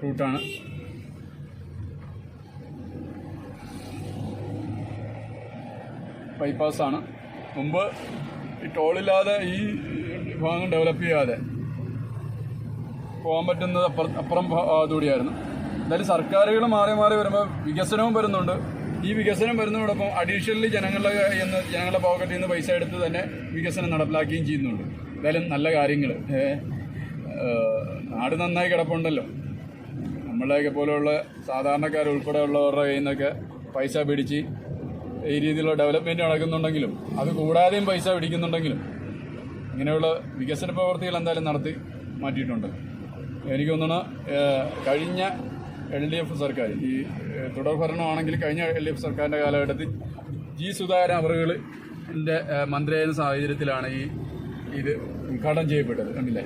റൂട്ടാണ്. ബൈപ്പാസാണ്. മുമ്പ് ഈ ടോളില്ലാതെ ഈ ഭാഗം ഡെവലപ്പ് ചെയ്യാതെ പോകാൻ പറ്റുന്നത് അപ്പുറം അതുകൂടിയായിരുന്നു. എന്തായാലും സർക്കാരുകൾ മാറി മാറി വരുമ്പോൾ വികസനവും വരുന്നുണ്ട്. ഈ വികസനം വരുന്നതോടൊപ്പം അഡീഷണലി ജനങ്ങളുടെ പോക്കറ്റിൽ നിന്ന് പൈസ എടുത്ത് തന്നെ വികസനം നടപ്പിലാക്കുകയും ചെയ്യുന്നുണ്ട്. എന്തായാലും നല്ല കാര്യങ്ങൾ. നാട് നന്നായി കിടപ്പുണ്ടല്ലോ. നമ്മളെയൊക്കെ പോലെയുള്ള സാധാരണക്കാർ ഉൾപ്പെടെയുള്ളവരുടെ കയ്യിൽ നിന്നൊക്കെ പൈസ പിടിച്ച് ഈ രീതിയിലുള്ള ഡെവലപ്മെൻറ്റ് നടക്കുന്നുണ്ടെങ്കിലും അത് കൂടാതെയും പൈസ പിടിക്കുന്നുണ്ടെങ്കിലും ഇങ്ങനെയുള്ള വികസന പ്രവർത്തികൾ എന്തായാലും നടത്തി മാറ്റിയിട്ടുണ്ട്. എനിക്ക് തോന്നുന്നു കഴിഞ്ഞ LDF സർക്കാർ, ഈ തുടർ ഭരണമാണെങ്കിൽ കഴിഞ്ഞ LDF സർക്കാരിൻ്റെ കാലഘട്ടത്തിൽ G. സുധാകരൻ അവറുകളിൻ്റെ മന്ത്രിയായിരുന്ന സാഹചര്യത്തിലാണ് ഇത് ഉദ്ഘാടനം ചെയ്യപ്പെട്ടത്. കണ്ടില്ലേ?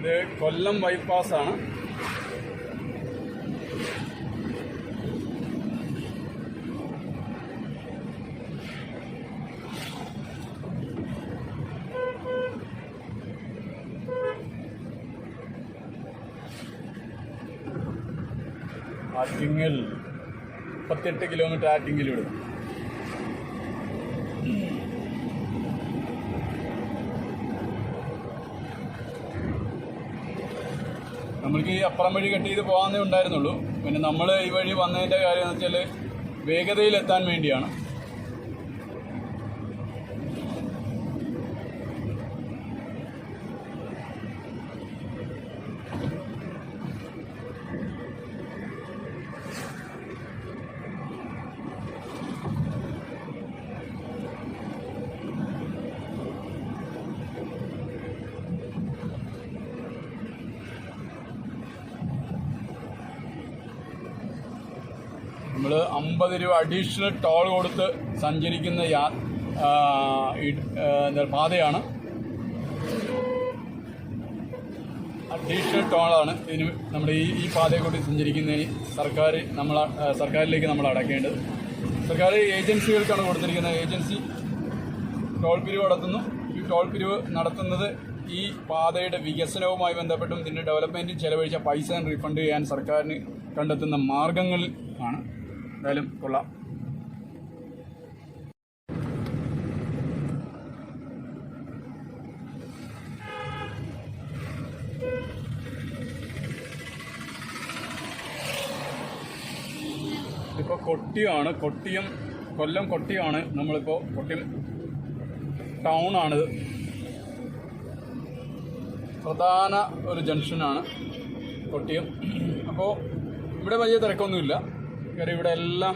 ഇത് കൊല്ലം ബൈപ്പാസാണ്. ആറ്റിങ്ങൽ 38 കിലോമീറ്റർ ആറ്റിങ്ങലിവിടെ. നമ്മൾക്ക് ഈ അപ്പുറം വഴി കട്ട് ചെയ്ത് പോകാനേ ഉണ്ടായിരുന്നുള്ളൂ. പിന്നെ നമ്മൾ ഈ വഴി വന്നതിൻ്റെ കാര്യം എന്ന് വെച്ചാൽ വേഗതയിലെത്താൻ വേണ്ടിയാണ്. നമ്മൾ 50 രൂപ അഡീഷണൽ ടോൾ കൊടുത്ത് സഞ്ചരിക്കുന്ന പാതയാണ്. അഡീഷണൽ ടോളാണ് ഇതിന് നമ്മുടെ ഈ പാതയെ കൂടി സഞ്ചരിക്കുന്നതിന് സർക്കാരിലേക്ക് നമ്മൾ അടക്കേണ്ടത്. സർക്കാർ ഏജൻസികൾക്കാണ് കൊടുത്തിരിക്കുന്നത്. ഏജൻസി ടോൾ പിരിവ് നടത്തുന്നു. ഈ ടോൾ പിരിവ് നടത്തുന്നത് ഈ പാതയുടെ വികസനവുമായി ബന്ധപ്പെട്ടും ഇതിൻ്റെ ഡെവലപ്മെൻറ്റും ചെലവഴിച്ച പൈസ റീഫണ്ട് ചെയ്യാൻ സർക്കാരിന് കണ്ടെത്തുന്ന മാർഗങ്ങളിൽ ആണ്. എന്തായാലും കൊള്ളാം. ഇപ്പോൾ കൊട്ടിയമാണ്. കൊല്ലം കൊട്ടിയമാണ്. നമ്മളിപ്പോൾ കൊട്ടിയം ടൗണാണിത്. പ്രധാന ഒരു ജംഗ്ഷനാണ് കൊട്ടിയം. അപ്പോൾ ഇവിടെ വലിയ തിരക്കൊന്നുമില്ല. കാര്യം ഇവിടെ എല്ലാം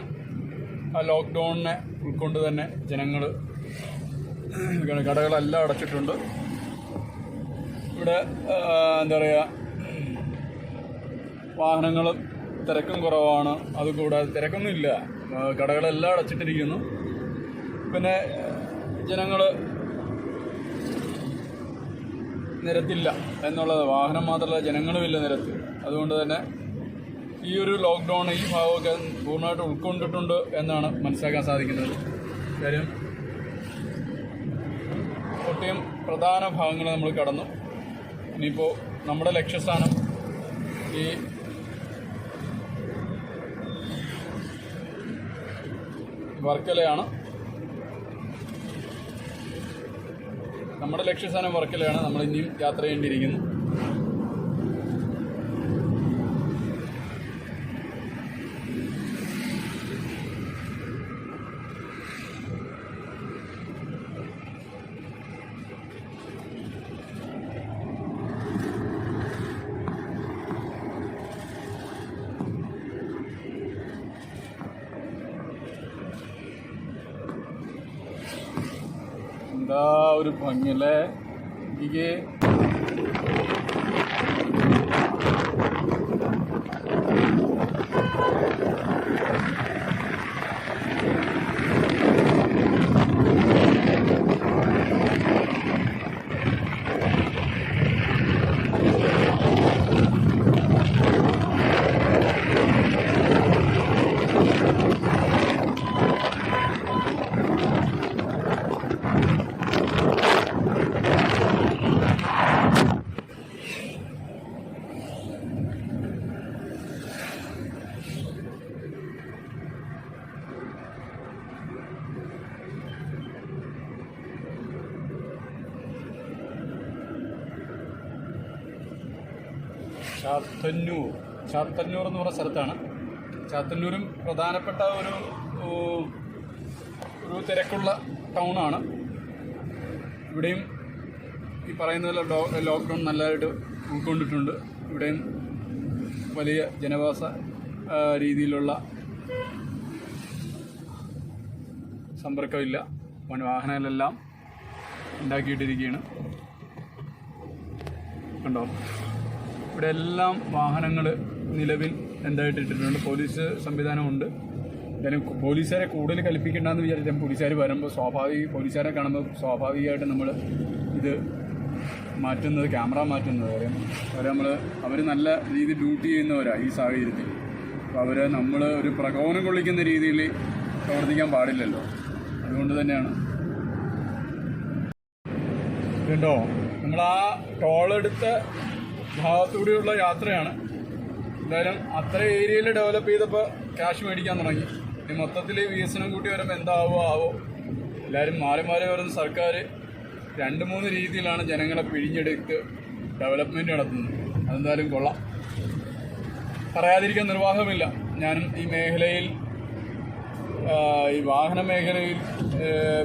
ആ ലോക്ക്ഡൗണിനെ ഉൾക്കൊണ്ട് തന്നെ ജനങ്ങൾ, കടകളെല്ലാം അടച്ചിട്ടുണ്ട്. ഇവിടെ എന്താ പറയുക, വാഹനങ്ങളും തിരക്കും കുറവാണ്. അതുകൂടാതെ തിരക്കൊന്നുമില്ല, കടകളെല്ലാം അടച്ചിട്ടിരിക്കുന്നു. പിന്നെ ജനങ്ങൾ നിരത്തില്ല എന്നുള്ളത്, വാഹനം മാത്രമല്ല ജനങ്ങളുമില്ല നിരത്ത്. അതുകൊണ്ട് തന്നെ ഈ ഒരു ലോക്ക്ഡൗൺ ഈ ഭാഗമൊക്കെ പൂർണ്ണമായിട്ട് ഉൾക്കൊണ്ടിട്ടുണ്ട് എന്നാണ് മനസ്സിലാക്കാൻ സാധിക്കുന്നത്. കാര്യം കൊട്ടിയം പ്രധാന ഭാഗങ്ങൾ നമ്മൾ കടന്നു. ഇനിയിപ്പോൾ നമ്മുടെ ലക്ഷ്യസ്ഥാനം ഈ വർക്കലയാണ്. നമ്മുടെ ലക്ഷ്യസ്ഥാനം വർക്കലയാണ്. നമ്മൾ ഇനിയും യാത്ര ചെയ്യേണ്ടിയിരിക്കുന്നു. എന്താ ഒരു ഭംഗിയല്ലേ എനിക്ക്. ചാത്തന്നൂർ എന്ന് പറഞ്ഞ സ്ഥലത്താണ്. ചാത്തന്നൂരും പ്രധാനപ്പെട്ട ഒരു തിരക്കുള്ള ടൗണാണ്. ഇവിടെയും ഈ പറയുന്ന പോലെ ലോക്ക്ഡൗൺ നല്ലതായിട്ട് ഉൾക്കൊണ്ടിട്ടുണ്ട്. ഇവിടെയും വലിയ ജനവാസ രീതിയിലുള്ള സമ്പർക്കമില്ല. വാഹനങ്ങളെല്ലാം ഉണ്ടാക്കിയിട്ടിരിക്കുകയാണ്. കണ്ടോ, ഇവിടെ എല്ലാം വാഹനങ്ങൾ നിലവിൽ എന്തായിട്ടിട്ടുണ്ട്. പോലീസ് സംവിധാനമുണ്ട്. എന്തായാലും പോലീസുകാരെ കൂടുതൽ കൽപ്പിക്കേണ്ടെന്ന് വിചാരിച്ചാൽ പോലീസുകാർ വരുമ്പോൾ പോലീസുകാരെ കാണുമ്പോൾ സ്വാഭാവികമായിട്ട് നമ്മൾ ഇത് മാറ്റുന്നത്, ക്യാമറ മാറ്റുന്നത് അവർ നല്ല രീതിയിൽ ഡ്യൂട്ടി ചെയ്യുന്നവരാണ് ഈ സാഹചര്യത്തിൽ. അപ്പോൾ നമ്മൾ ഒരു പ്രകോപനം കൊള്ളിക്കുന്ന രീതിയിൽ പ്രവർത്തിക്കാൻ പാടില്ലല്ലോ. അതുകൊണ്ട് തന്നെയാണ് ഇതുണ്ടോ, നമ്മൾ ആ ടോളെടുത്ത ഭാഗത്തൂടെയുള്ള യാത്രയാണ്. എന്തായാലും അത്ര ഏരിയയിൽ ഡെവലപ്പ് ചെയ്തപ്പോൾ ക്യാഷ് മേടിക്കാൻ തുടങ്ങി. ഇനി മൊത്തത്തിൽ വികസനം കൂട്ടി വരുമ്പോൾ എന്താവോ. എല്ലാവരും മാറി വരുന്ന സർക്കാർ 2-3 രീതിയിലാണ് ജനങ്ങളെ പിഴിഞ്ഞെടുത്ത് ഡെവലപ്മെൻറ്റ് നടത്തുന്നത്. അതെന്തായാലും കൊള്ളാം, പറയാതിരിക്കാൻ നിർവാഹമില്ല. ഞാനും ഈ മേഖലയിൽ, ഈ വാഹന മേഖലയിൽ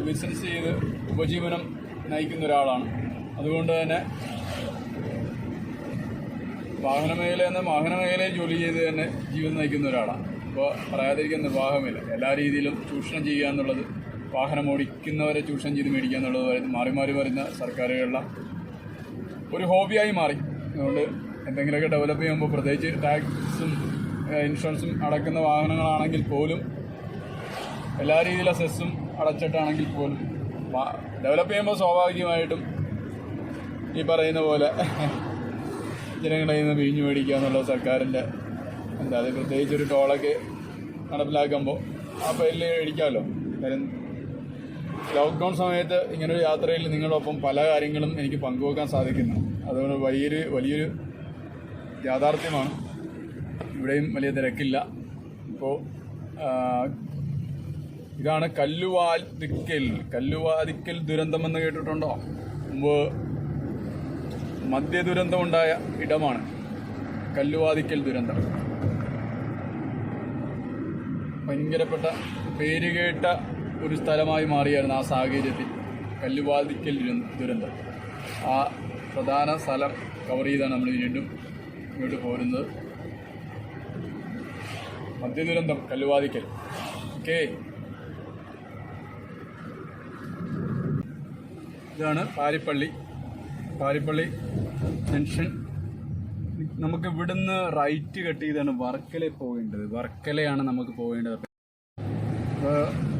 ബിസിനസ് ചെയ്ത് ഉപജീവനം നയിക്കുന്ന ഒരാളാണ്. അതുകൊണ്ട് തന്നെ വാഹന മേഖലയിൽ ജോലി ചെയ്ത് തന്നെ ജീവിതം നയിക്കുന്ന ഒരാളാണ്. അപ്പോൾ പറയാതിരിക്കാൻ നിർവാഹമില്ല. എല്ലാ രീതിയിലും ചൂഷണം ചെയ്യുക എന്നുള്ളത്, വാഹനം ഓടിക്കുന്നവരെ ചൂഷണം ചെയ്ത് മേടിക്കുക എന്നുള്ളത് മാറി വരുന്ന സർക്കാരുകളുടെ ഒരു ഹോബിയായി മാറി. അതുകൊണ്ട് എന്തെങ്കിലുമൊക്കെ ഡെവലപ്പ് ചെയ്യുമ്പോൾ, പ്രത്യേകിച്ച് ടാക്സും ഇൻഷുറൻസും അടക്കുന്ന വാഹനങ്ങളാണെങ്കിൽ പോലും, എല്ലാ രീതിയിലും സെസ്സും അടച്ചിട്ടാണെങ്കിൽ പോലും ഡെവലപ്പ് ചെയ്യുമ്പോൾ സ്വാഭാവികമായിട്ടും ഈ പറയുന്ന പോലെ ജനങ്ങളുടെ കയ്യിൽ നിന്ന് പിഴിഞ്ഞു മേടിക്കുക എന്നുള്ളത് സർക്കാരിൻ്റെ അത് പ്രത്യേകിച്ച് ഒരു ടോളൊക്കെ നടപ്പിലാക്കുമ്പോൾ ആ പേരിൽ മേടിക്കാമല്ലോ. കാര്യം ലോക്ക്ഡൗൺ സമയത്ത് ഇങ്ങനൊരു യാത്രയിൽ നിങ്ങളൊപ്പം പല കാര്യങ്ങളും എനിക്ക് പങ്കുവെക്കാൻ സാധിക്കുന്നു. അതുകൊണ്ട് വലിയൊരു യാഥാർത്ഥ്യമാണ്. ഇവിടെയും വലിയ തിരക്കില്ല. ഇപ്പോൾ ഇതാണ് കല്ലുവാതിക്കൽ ദുരന്തമെന്ന് കേട്ടിട്ടുണ്ടോ? മുമ്പ് മദ്യദുരന്തമുണ്ടായ ഇടമാണ് കല്ലുവാതിക്കൽ ദുരന്തം. ഭയങ്കരപ്പെട്ട പേരുകേട്ട ഒരു സ്ഥലമായി മാറിയായിരുന്നു ആ സാഹചര്യത്തിൽ കല്ലുവാതിക്കൽ ദുരന്തം. ആ പ്രധാന സ്ഥലം കവർ ചെയ്താണ് നമ്മൾ വീണ്ടും ഇങ്ങോട്ട് പോരുന്നത്. മദ്യദുരന്തം കല്ലുവാതിക്കൽ. ഓക്കെ, ഇതാണ് പാരിപ്പള്ളി ജംഗ്ഷൻ. നമുക്ക് ഇവിടുന്ന് റൈറ്റ് കട്ട് ചെയ്താണ് വർക്കലയിൽ പോകേണ്ടത്. വർക്കലയാണ് നമുക്ക് പോകേണ്ടത്.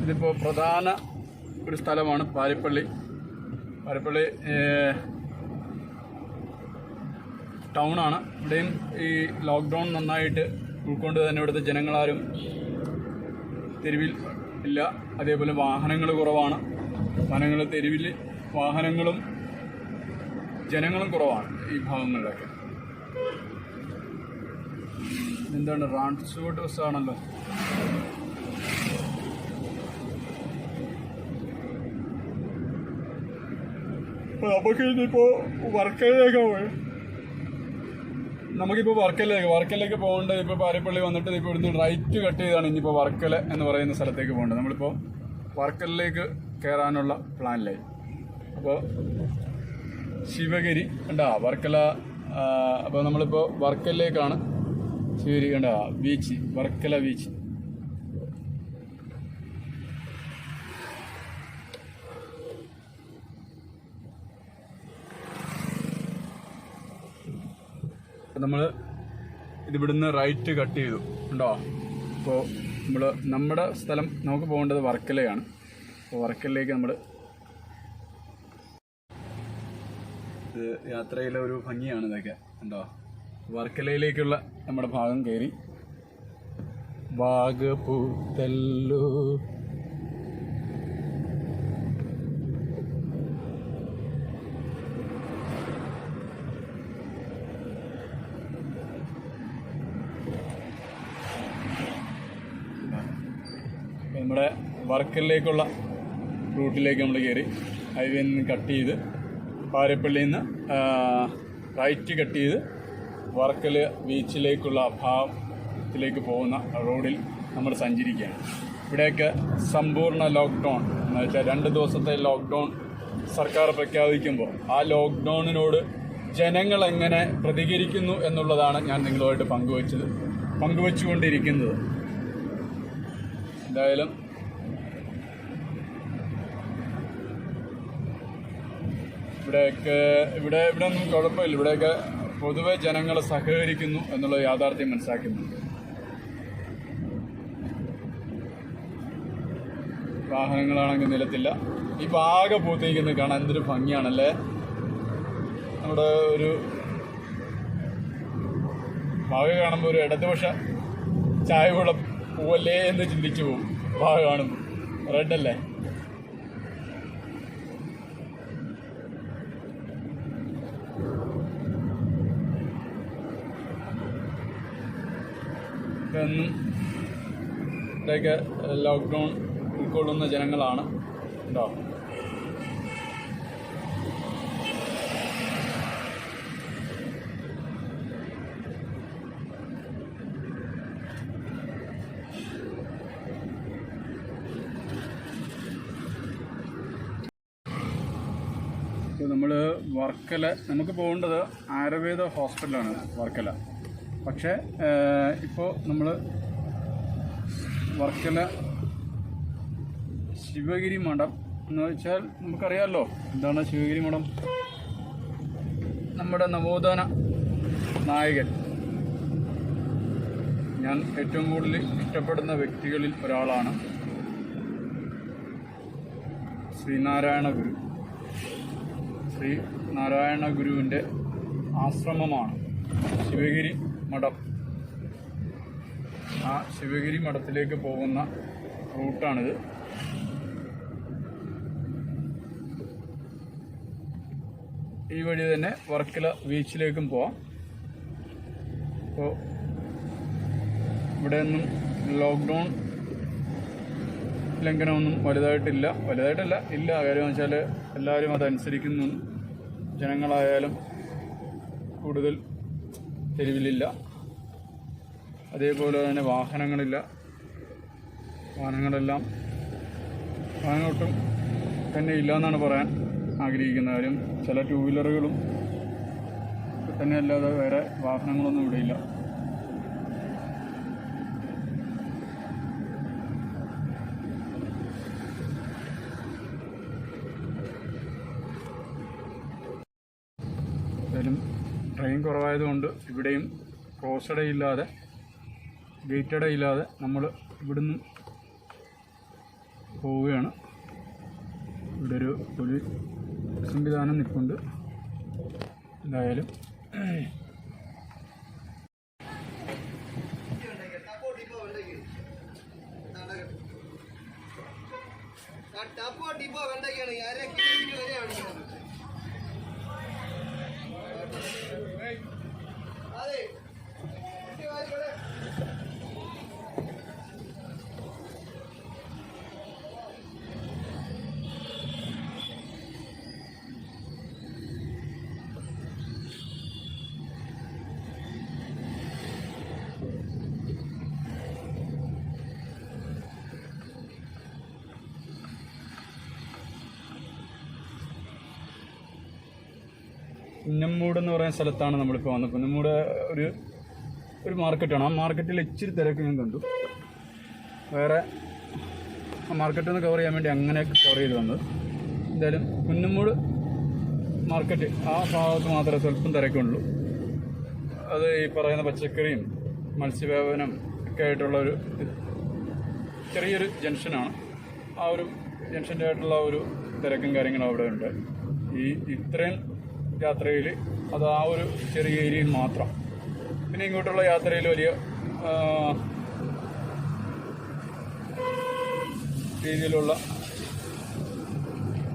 ഇതിപ്പോൾ പ്രധാന ഒരു സ്ഥലമാണ് പാരിപ്പള്ളി ടൗണാണ്. ഇവിടെയും ഈ ലോക്ക്ഡൗൺ നന്നായിട്ട് ഉൾക്കൊണ്ട് തന്നെ ഇവിടുത്തെ ജനങ്ങളാരും തെരുവിൽ ഇല്ല. അതേപോലെ വാഹനങ്ങൾ കുറവാണ്. തെരുവിൽ വാഹനങ്ങളും ജനങ്ങളും കുറവാണ് ഈ ഭാഗങ്ങളിലൊക്കെ. എന്താണ് ട്രാൻസ്പോർട്ട് ബസ്സാണല്ലോ. നമുക്ക് ഇനിയിപ്പോൾ വർക്കലയിലേക്ക് പോകേണ്ടത്. ഇപ്പോൾ പാരിപ്പള്ളി വന്നിട്ട് ഇപ്പോൾ ഇവിടുന്ന് റൈറ്റ് കട്ട് ചെയ്താണ് ഇനിയിപ്പോൾ വർക്കല എന്ന് പറയുന്ന സ്ഥലത്തേക്ക് പോകേണ്ടത്. നമ്മളിപ്പോൾ വർക്കലയിലേക്ക് കയറാനുള്ള പ്ലാനിലായി. അപ്പോൾ ശിവഗിരി കണ്ടാ വർക്കല. അപ്പോൾ നമ്മളിപ്പോൾ വർക്കലയിലേക്കാണ്. ശിവഗിരി കണ്ടാ ബീച്ച്, വർക്കല ബീച്ച്. നമ്മൾ ഇതിവിടുന്ന് റൈറ്റ് കട്ട് ചെയ്തു ഉണ്ടോ. അപ്പോൾ നമ്മുടെ സ്ഥലം നമുക്ക് പോകേണ്ടത് വർക്കലയാണ്. അപ്പോൾ വർക്കലയിലേക്ക് നമ്മൾ ഇത് യാത്രയിലെ ഒരു ഭംഗിയാണ് ഇതൊക്കെ ഉണ്ടോ. വർക്കലയിലേക്കുള്ള നമ്മുടെ ഭാഗം കയറി. വാഗപൂത്തല്ലോ നമ്മുടെ വർക്കലിലേക്കുള്ള റൂട്ടിലേക്ക് നമ്മൾ കയറി. ഹൈവേയിൽ നിന്ന് കട്ട് ചെയ്ത് പാരിപ്പള്ളിയിൽ നിന്ന് റൈറ്റ് കട്ട് ചെയ്ത് വർക്കല ബീച്ചിലേക്കുള്ള ഭാഗത്തിലേക്ക് പോകുന്ന റോഡിൽ നമ്മൾ സഞ്ചരിക്കുകയാണ്. ഇവിടെയൊക്കെ സമ്പൂർണ്ണ ലോക്ക്ഡൗൺ എന്ന് വെച്ചാൽ 2 ദിവസത്തെ ലോക്ക്ഡൗൺ സർക്കാർ പ്രഖ്യാപിക്കുമ്പോൾ ആ ലോക്ക്ഡൗണിനോട് ജനങ്ങൾ എങ്ങനെ പ്രതികരിക്കുന്നു എന്നുള്ളതാണ് ഞാൻ നിങ്ങളുമായിട്ട് പങ്കുവച്ചുകൊണ്ടിരിക്കുന്നത്. എന്തായാലും ഇവിടെ ഒന്നും കുഴപ്പമില്ല. ഇവിടെയൊക്കെ പൊതുവെ ജനങ്ങൾ സഹകരിക്കുന്നു എന്നുള്ള യാഥാർത്ഥ്യം മനസ്സിലാക്കുന്നുണ്ട്. വാഹനങ്ങളാണെങ്കിൽ നിലത്തില്ല. ഈ ആകെ പൂത്തിരിക്കുന്നത് കാണാൻ എന്തൊരു ഭംഗിയാണല്ലേ. നമ്മുടെ ഒരു ഭാഗ കാണുമ്പോൾ ഒരു ഇടതുപക്ഷ ചായവെള്ളം പൂവല്ലേ എന്ന് ചിന്തിച്ചു പോകും. ഭാഗ കാണുമ്പോൾ റെഡല്ലേ. ഇതൊന്നും ഇവിടെയൊക്കെ ലോക്ക്ഡൗൺ ഉൾക്കൊള്ളുന്ന ജനങ്ങളാണ് ഉണ്ടോ. നമ്മൾ വർക്കല നമുക്ക് പോകേണ്ടത് ആയുർവേദ ഹോസ്പിറ്റലാണ് വർക്കല. പക്ഷേ ഇപ്പോൾ നമ്മൾ വർക്കല ശിവഗിരി മഠം എന്ന് വെച്ചാൽ നമുക്കറിയാമല്ലോ എന്താണ് ശിവഗിരി മഠം. നമ്മുടെ നവോത്ഥാന നായകൻ, ഞാൻ ഏറ്റവും കൂടുതൽ ഇഷ്ടപ്പെടുന്ന വ്യക്തികളിൽ ഒരാളാണ് ശ്രീനാരായണ ഗുരുവിൻ്റെ ആശ്രമമാണ് ശിവഗിരി മഠം. ആ ശിവഗിരി മഠത്തിലേക്ക് പോകുന്ന റൂട്ടാണിത്. ഈ വഴി തന്നെ വർക്കല ബീച്ചിലേക്കും പോവാം. അപ്പോൾ ഇവിടെയൊന്നും ലോക്ക്ഡൗൺ ലംഘനമൊന്നും വലുതായിട്ടില്ല. ഇല്ല. കാര്യം വെച്ചാൽ എല്ലാവരും അതനുസരിക്കുന്നു. ജനങ്ങളായാലും കൂടുതൽ തെരുവിലില്ല. അതേപോലെ തന്നെ വാഹനങ്ങളൊട്ടും തന്നെ ഇല്ല എന്നാണ് പറയാൻ ആഗ്രഹിക്കുന്ന കാര്യം. ചില 2 വീലറുകളും തന്നെ അല്ലാതെ വേറെ വാഹനങ്ങളൊന്നും ഇവിടെയില്ല. എന്തായാലും ട്രെയിൻ കുറവായതുകൊണ്ട് ഇവിടെയും ക്രോസടയില്ലാതെ ഗേറ്റടയില്ലാതെ നമ്മൾ ഇവിടുന്ന് പോവുകയാണ്. ഇവിടെ ഒരു പോലീസ് സംവിധാനം നിൽപ്പുണ്ട്. എന്തായാലും പുന്നമ്മൂട് എന്ന് പറയുന്ന സ്ഥലത്താണ് നമ്മളിപ്പോൾ വന്നത്. പുന്നമ്മൂട് ഒരു മാർക്കറ്റാണ്. ആ മാർക്കറ്റിൽ ഇച്ചിരി തിരക്ക് ഞാൻ കണ്ടു. വേറെ ആ മാർക്കറ്റിൽ നിന്ന് കവർ ചെയ്യാൻ വേണ്ടി അങ്ങനെ കവർ ചെയ്ത് വന്നത്. എന്തായാലും പുന്നമ്മൂട് മാർക്കറ്റ് ആ ഭാഗത്ത് മാത്രമേ സ്വല്പം തിരക്കുള്ളൂ. അത് ഈ പറയുന്ന പച്ചക്കറിയും മത്സ്യവ്യാപനം ഒക്കെ ആയിട്ടുള്ളൊരു ചെറിയൊരു ജംഗ്ഷനാണ്. ആ ഒരു ജംഗ്ഷൻ്റെ ആയിട്ടുള്ള ഒരു തിരക്കും കാര്യങ്ങളും അവിടെ ഉണ്ട്. ഇത്രയും യാത്രയിൽ അത് ആ ഒരു ചെറിയ ഏരിയയിൽ മാത്രം. പിന്നെ ഇങ്ങോട്ടുള്ള യാത്രയിൽ വലിയ രീതിയിലുള്ള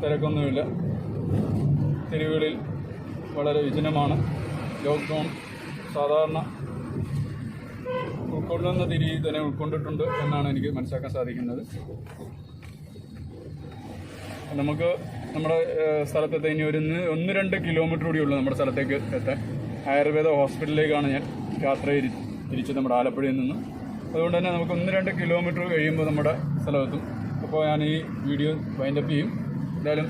തിരക്കൊന്നുമില്ല. തെരുവുകളിൽ വളരെ വിജനമാണ്. ലോക്ക്ഡൗൺ സാധാരണ ഉൾക്കൊള്ളുന്ന രീതിയിൽ തന്നെ ഉൾക്കൊണ്ടിട്ടുണ്ട് എന്നാണ് എനിക്ക് മനസ്സിലാക്കാൻ സാധിക്കുന്നത്. നമുക്ക് നമ്മുടെ സ്ഥലത്തെത്താൻ ഇനി 1-2 കിലോമീറ്റർ കൂടിയുള്ളൂ നമ്മുടെ സ്ഥലത്തേക്ക് എത്താൻ. ആയുർവേദ ഹോസ്പിറ്റലിലേക്കാണ് ഞാൻ യാത്ര തിരിച്ചത് നമ്മുടെ ആലപ്പുഴയിൽ നിന്ന്. അതുകൊണ്ട് തന്നെ നമുക്ക് 1-2 കിലോമീറ്റർ കഴിയുമ്പോൾ നമ്മുടെ സ്ഥലമെത്തും. അപ്പോൾ ഞാൻ ഈ വീഡിയോ വൈൻഡപ്പ് ചെയ്യും. എന്തായാലും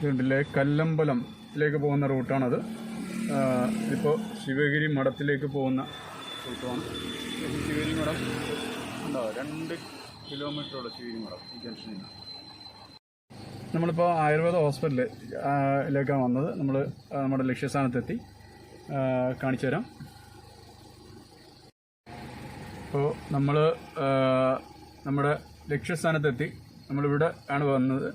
ഇതിലെ കല്ലമ്പലത്തിലേക്ക് പോകുന്ന റൂട്ടാണത്. ഇതിപ്പോൾ ശിവഗിരി മഠത്തിലേക്ക് പോകുന്ന റൂട്ടാണ്. ശിവഗിരി മഠം ഉണ്ടോ, 2 കിലോമീറ്ററുള്ള ശിവഗിരി മഠം ഈ ജംഗ്ഷനിൽ നിന്ന്. നമ്മളിപ്പോൾ ആയുർവേദ ഹോസ്പിറ്റലിലേക്കാണ് വന്നത്. നമ്മൾ നമ്മുടെ ലക്ഷ്യസ്ഥാനത്തെത്തി. കാണിച്ചു തരാം. അപ്പോൾ നമ്മൾ നമ്മുടെ ലക്ഷ്യസ്ഥാനത്തെത്തി. നമ്മളിവിടെ ആണ് വന്നത്,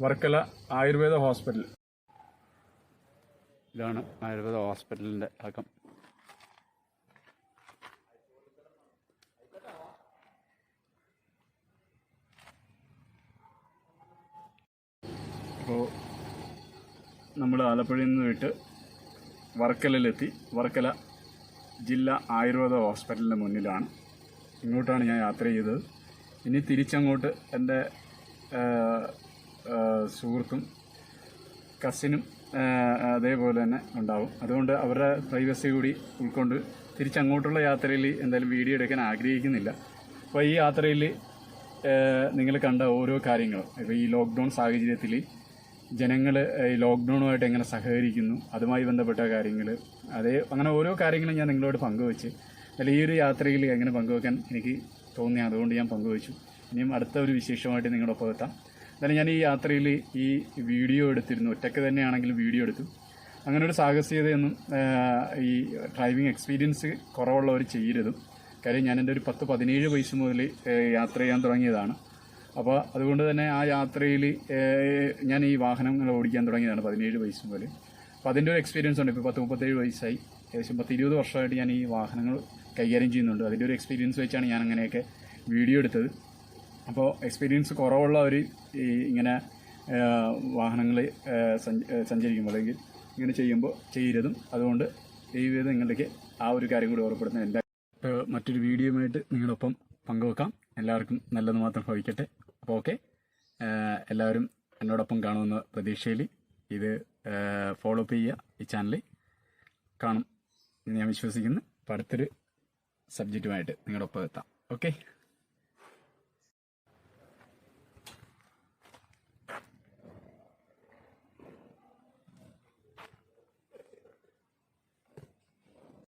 വർക്കല ആയുർവേദ ഹോസ്പിറ്റൽ. ഇതാണ് ആയുർവേദ ഹോസ്പിറ്റലിൻ്റെ അകം. അപ്പോൾ നമ്മൾ ആലപ്പുഴയിൽ നിന്ന് വിട്ട് വർക്കലയിലെത്തി. വർക്കല ജില്ലാ ആയുർവേദ ഹോസ്പിറ്റലിൻ്റെ മുന്നിലാണ്. ഇങ്ങോട്ടാണ് ഞാൻ യാത്ര ചെയ്തത്. ഇനി തിരിച്ചങ്ങോട്ട് എൻ്റെ സുഹൃത്തും കസിനും അതേപോലെ തന്നെ ഉണ്ടാവും. അതുകൊണ്ട് അവരുടെ പ്രൈവസി കൂടി ഉൾക്കൊണ്ട് തിരിച്ചങ്ങോട്ടുള്ള യാത്രയിൽ എന്തായാലും വീഡിയോ എടുക്കാൻ ആഗ്രഹിക്കുന്നില്ല. അപ്പോൾ ഈ യാത്രയിൽ നിങ്ങൾ കണ്ട ഓരോ കാര്യങ്ങളും, ഇപ്പോൾ ഈ ലോക്ക്ഡൗൺ സാഹചര്യത്തിൽ ജനങ്ങൾ ഈ ലോക്ക്ഡൗണുമായിട്ട് എങ്ങനെ സഹകരിക്കുന്നു, അതുമായി ബന്ധപ്പെട്ട കാര്യങ്ങൾ, അങ്ങനെ ഓരോ കാര്യങ്ങളും ഞാൻ നിങ്ങളോട് പങ്കുവെച്ച്, അല്ല ഈ ഒരു യാത്രയിൽ എങ്ങനെ പങ്കുവെക്കാൻ എനിക്ക് തോന്നി, അതുകൊണ്ട് ഞാൻ പങ്കുവെച്ചു. ഇനിയും അടുത്ത ഒരു വിശേഷമായിട്ട് നിങ്ങളൊപ്പം എത്താം. എന്നാലും ഞാൻ ഈ യാത്രയിൽ ഈ വീഡിയോ എടുത്തിരുന്നു, ഒറ്റയ്ക്ക് തന്നെയാണെങ്കിലും വീഡിയോ എടുത്തു. അങ്ങനെ ഒരു സാഹസികതയൊന്നും ഈ ഡ്രൈവിംഗ് എക്സ്പീരിയൻസ് കുറവുള്ളവർ ചെയ്യരുതും. കാര്യം ഞാൻ എൻ്റെ ഒരു 10-17 വയസ്സ് മുതൽ യാത്ര ചെയ്യാൻ തുടങ്ങിയതാണ്. അപ്പോൾ അതുകൊണ്ട് തന്നെ ആ യാത്രയിൽ ഞാൻ ഈ വാഹനങ്ങൾ ഓടിക്കാൻ തുടങ്ങിയതാണ് 17 വയസ്സ് മുതൽ. അപ്പോൾ അതിൻ്റെ ഒരു എക്സ്പീരിയൻസ് ഉണ്ട്. ഇപ്പോൾ 10-37 വയസ്സായി, ഏകദേശം 10-20 വർഷമായിട്ട് ഞാൻ ഈ വാഹനങ്ങൾ കൈകാര്യം ചെയ്യുന്നുണ്ട്. അതിൻ്റെ ഒരു എക്സ്പീരിയൻസ് വെച്ചാണ് ഞാൻ അങ്ങനെയൊക്കെ വീഡിയോ എടുത്തത്. അപ്പോൾ എക്സ്പീരിയൻസ് കുറവുള്ളവർ ഈ ഇങ്ങനെ വാഹനങ്ങൾ സഞ്ചരിക്കുമ്പോൾ അല്ലെങ്കിൽ ഇങ്ങനെ ചെയ്യുമ്പോൾ ചെയ്യരുതും. അതുകൊണ്ട് ദയവേത് നിങ്ങളിലേക്ക് ആ ഒരു കാര്യം കൂടി ഓർമ്മപ്പെടുത്തുന്നത്. എൻ്റെ മറ്റൊരു വീഡിയോയുമായിട്ട് നിങ്ങളൊപ്പം പങ്കുവെക്കാം. എല്ലാവർക്കും നല്ലത് മാത്രം ഭവിക്കട്ടെ. അപ്പോൾ ഓക്കെ, എല്ലാവരും എന്നോടൊപ്പം കാണുമെന്ന പ്രതീക്ഷയിൽ ഇത് ഫോളോ അപ്പ് ചെയ്യുക. ഈ ചാനൽ കാണും എന്ന് ഞാൻ വിശ്വസിക്കുന്നു. അപ്പോൾ അടുത്തൊരു സബ്ജക്റ്റുമായിട്ട് നിങ്ങളൊപ്പം എത്താം. ഓക്കെ.